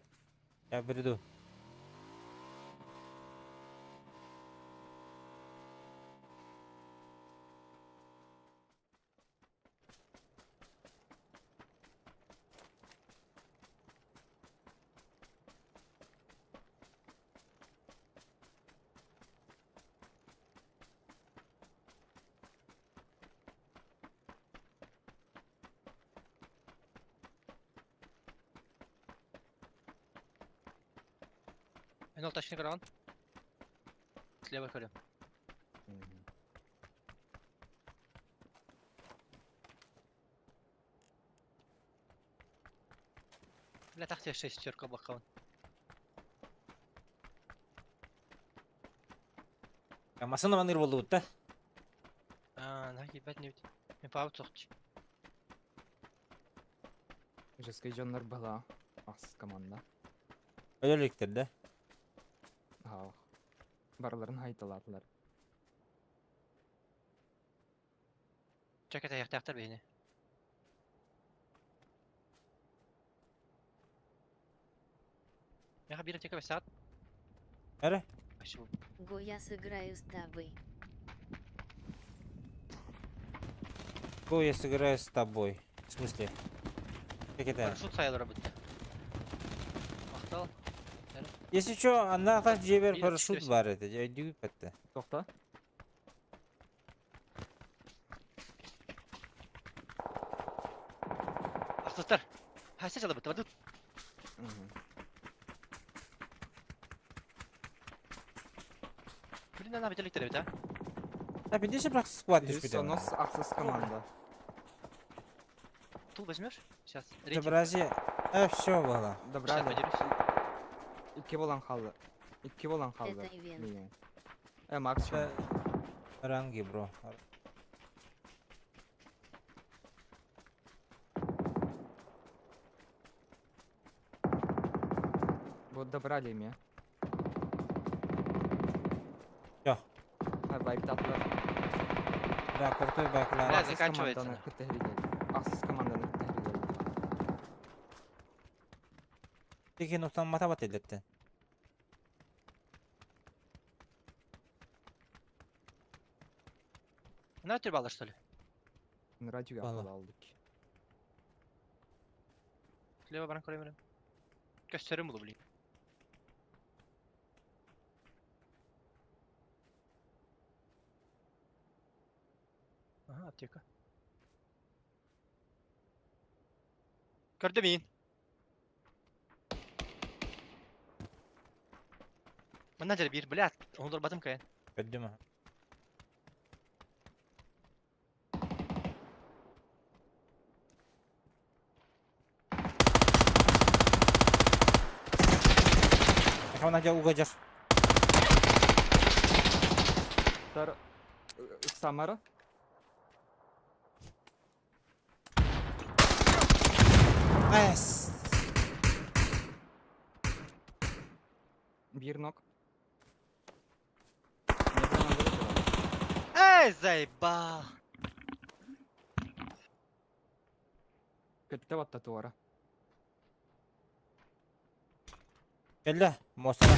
Я приду. Мен ол ташкент қараған. Слева көрем. Бля, тахте 6 баққан. Масына ваныр болды бұтта. Наги бәт не бит. Мен пауып соқты. Жескай жонлар была. Ақсыз команда. Өлеліктер, да? Haa. Baraların haytalatlar. Чекет аяқтақтар бейіне. Меха бирім тека 5 сағат. Әрі? Ашы бұл. Го, я сыграю с тобой. Го, я сыграю с тобой. В смысле? Как это? Парашют sayılır бітті. Ақтал. Если что, она как джебер Бир парашют түшкөсү. бар это. Я дюйп это. Toxta. Ақтастар. Хайса жалы бітті, бадут. Бірінен ана бітеліктері біті, А, 50 практик сквад Yüz düşküden. Sonos ақсыз команда. Тул возьмешь? Сейчас. Изобрази. Все было. Сейчас Добрали. поделюсь. İki bolan kaldı. İki bolan kaldı. Это ивент. Bilmiyorum. Max şu. Ранги, бро. Вот добрали меня. Всё. Vibe tatlılar. Да, крутой байклар. Бля, Ақсыз заканчивается команданы она. күттәһригел. Ақсыз команданы күттәһригел. Теки нуктан матабат эдетти. Ne tür bağlar, что ли? Radyo Valla. yapılı aldık. Слева баран көре берем. Gösterim bunu bileyim. Aha, аптека. Gördüm iyi. Менеджер bir, блядь, onu da batım kayın. Пойдем. Он надел угодишь. Дар Самара. Айс. Bir nok. Nereden aldık? Ey заебал! Kötü vatta tuvara. Geldi. Mosana.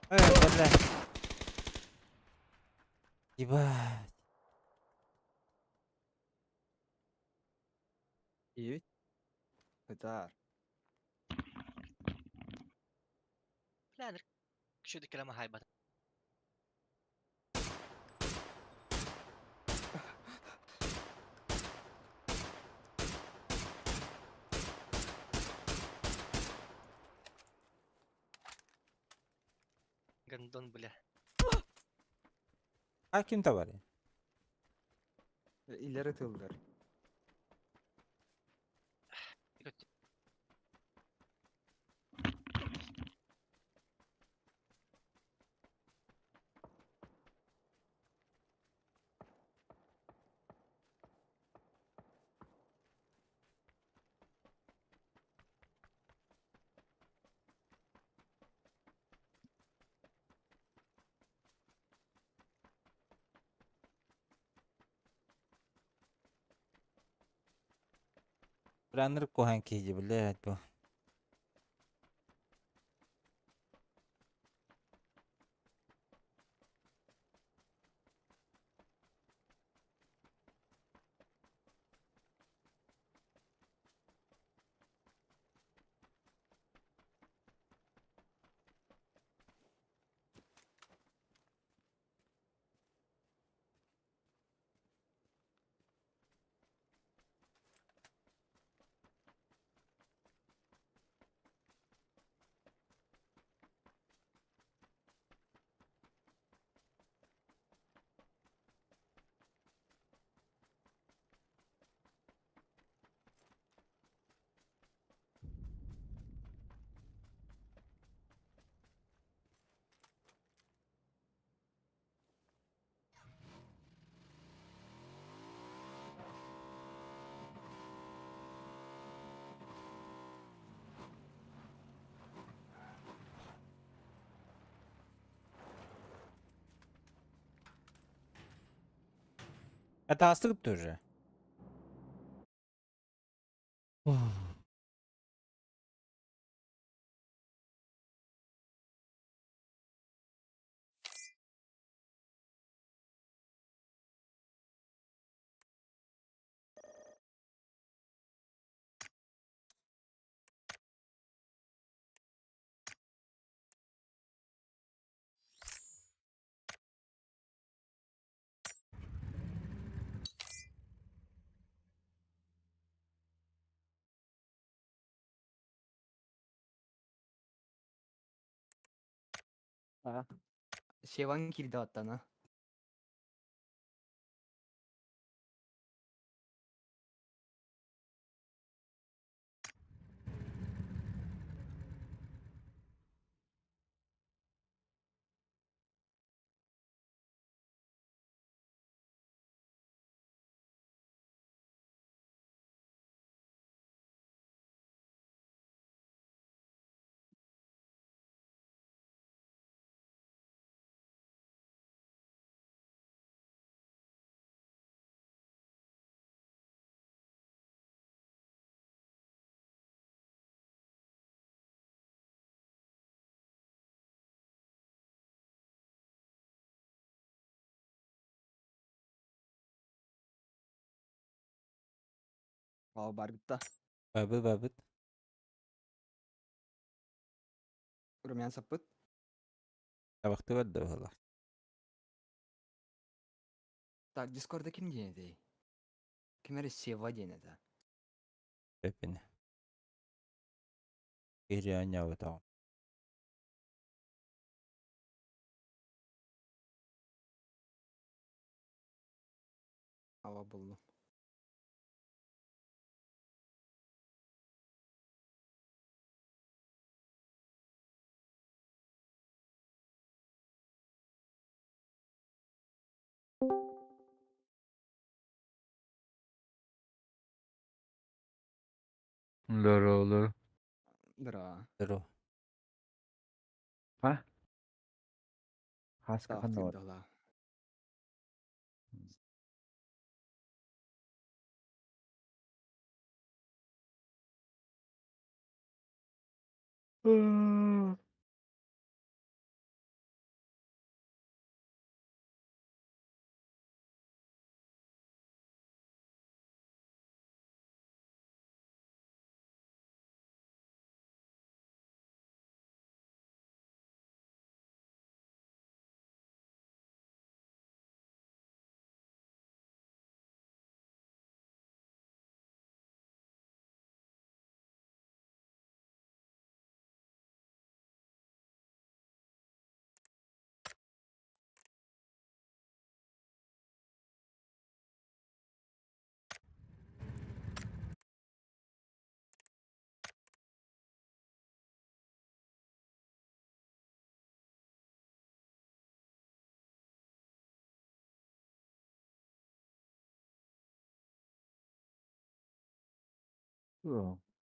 Geldi. Ебать. İyi. Öter. Birader, şu dükkanıma haybat. Гандон, бля. А кем-то var ya. İleri tıldır. Planları kohan kiji bile evet bu. Это остык тоже. А, Шеван килді аттана. Ал баргытта. Babıt. Румян саппыт. Tabakta var da valla. Так, Дискорда ким денеди? Кимери Сева денеди? Pepini. Geri anyağı tamam. Ала булду. Здорово. Дыра. Dur. А? Хаска Так, қандай бар? дала.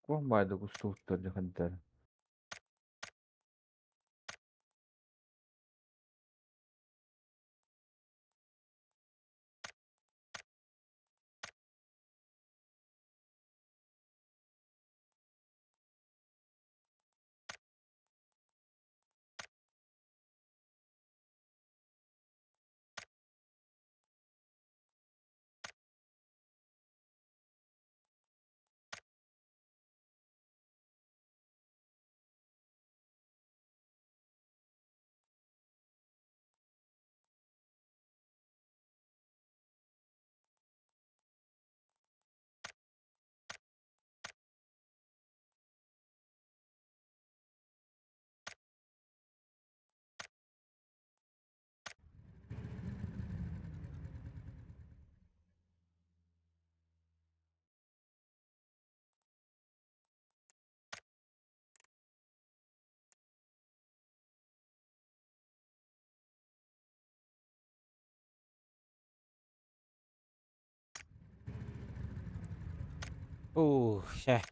Қуанбайды құстылықтар дегендер.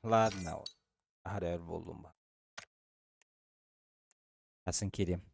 Ладно. Harbi buldum bak. Hasan Kerim.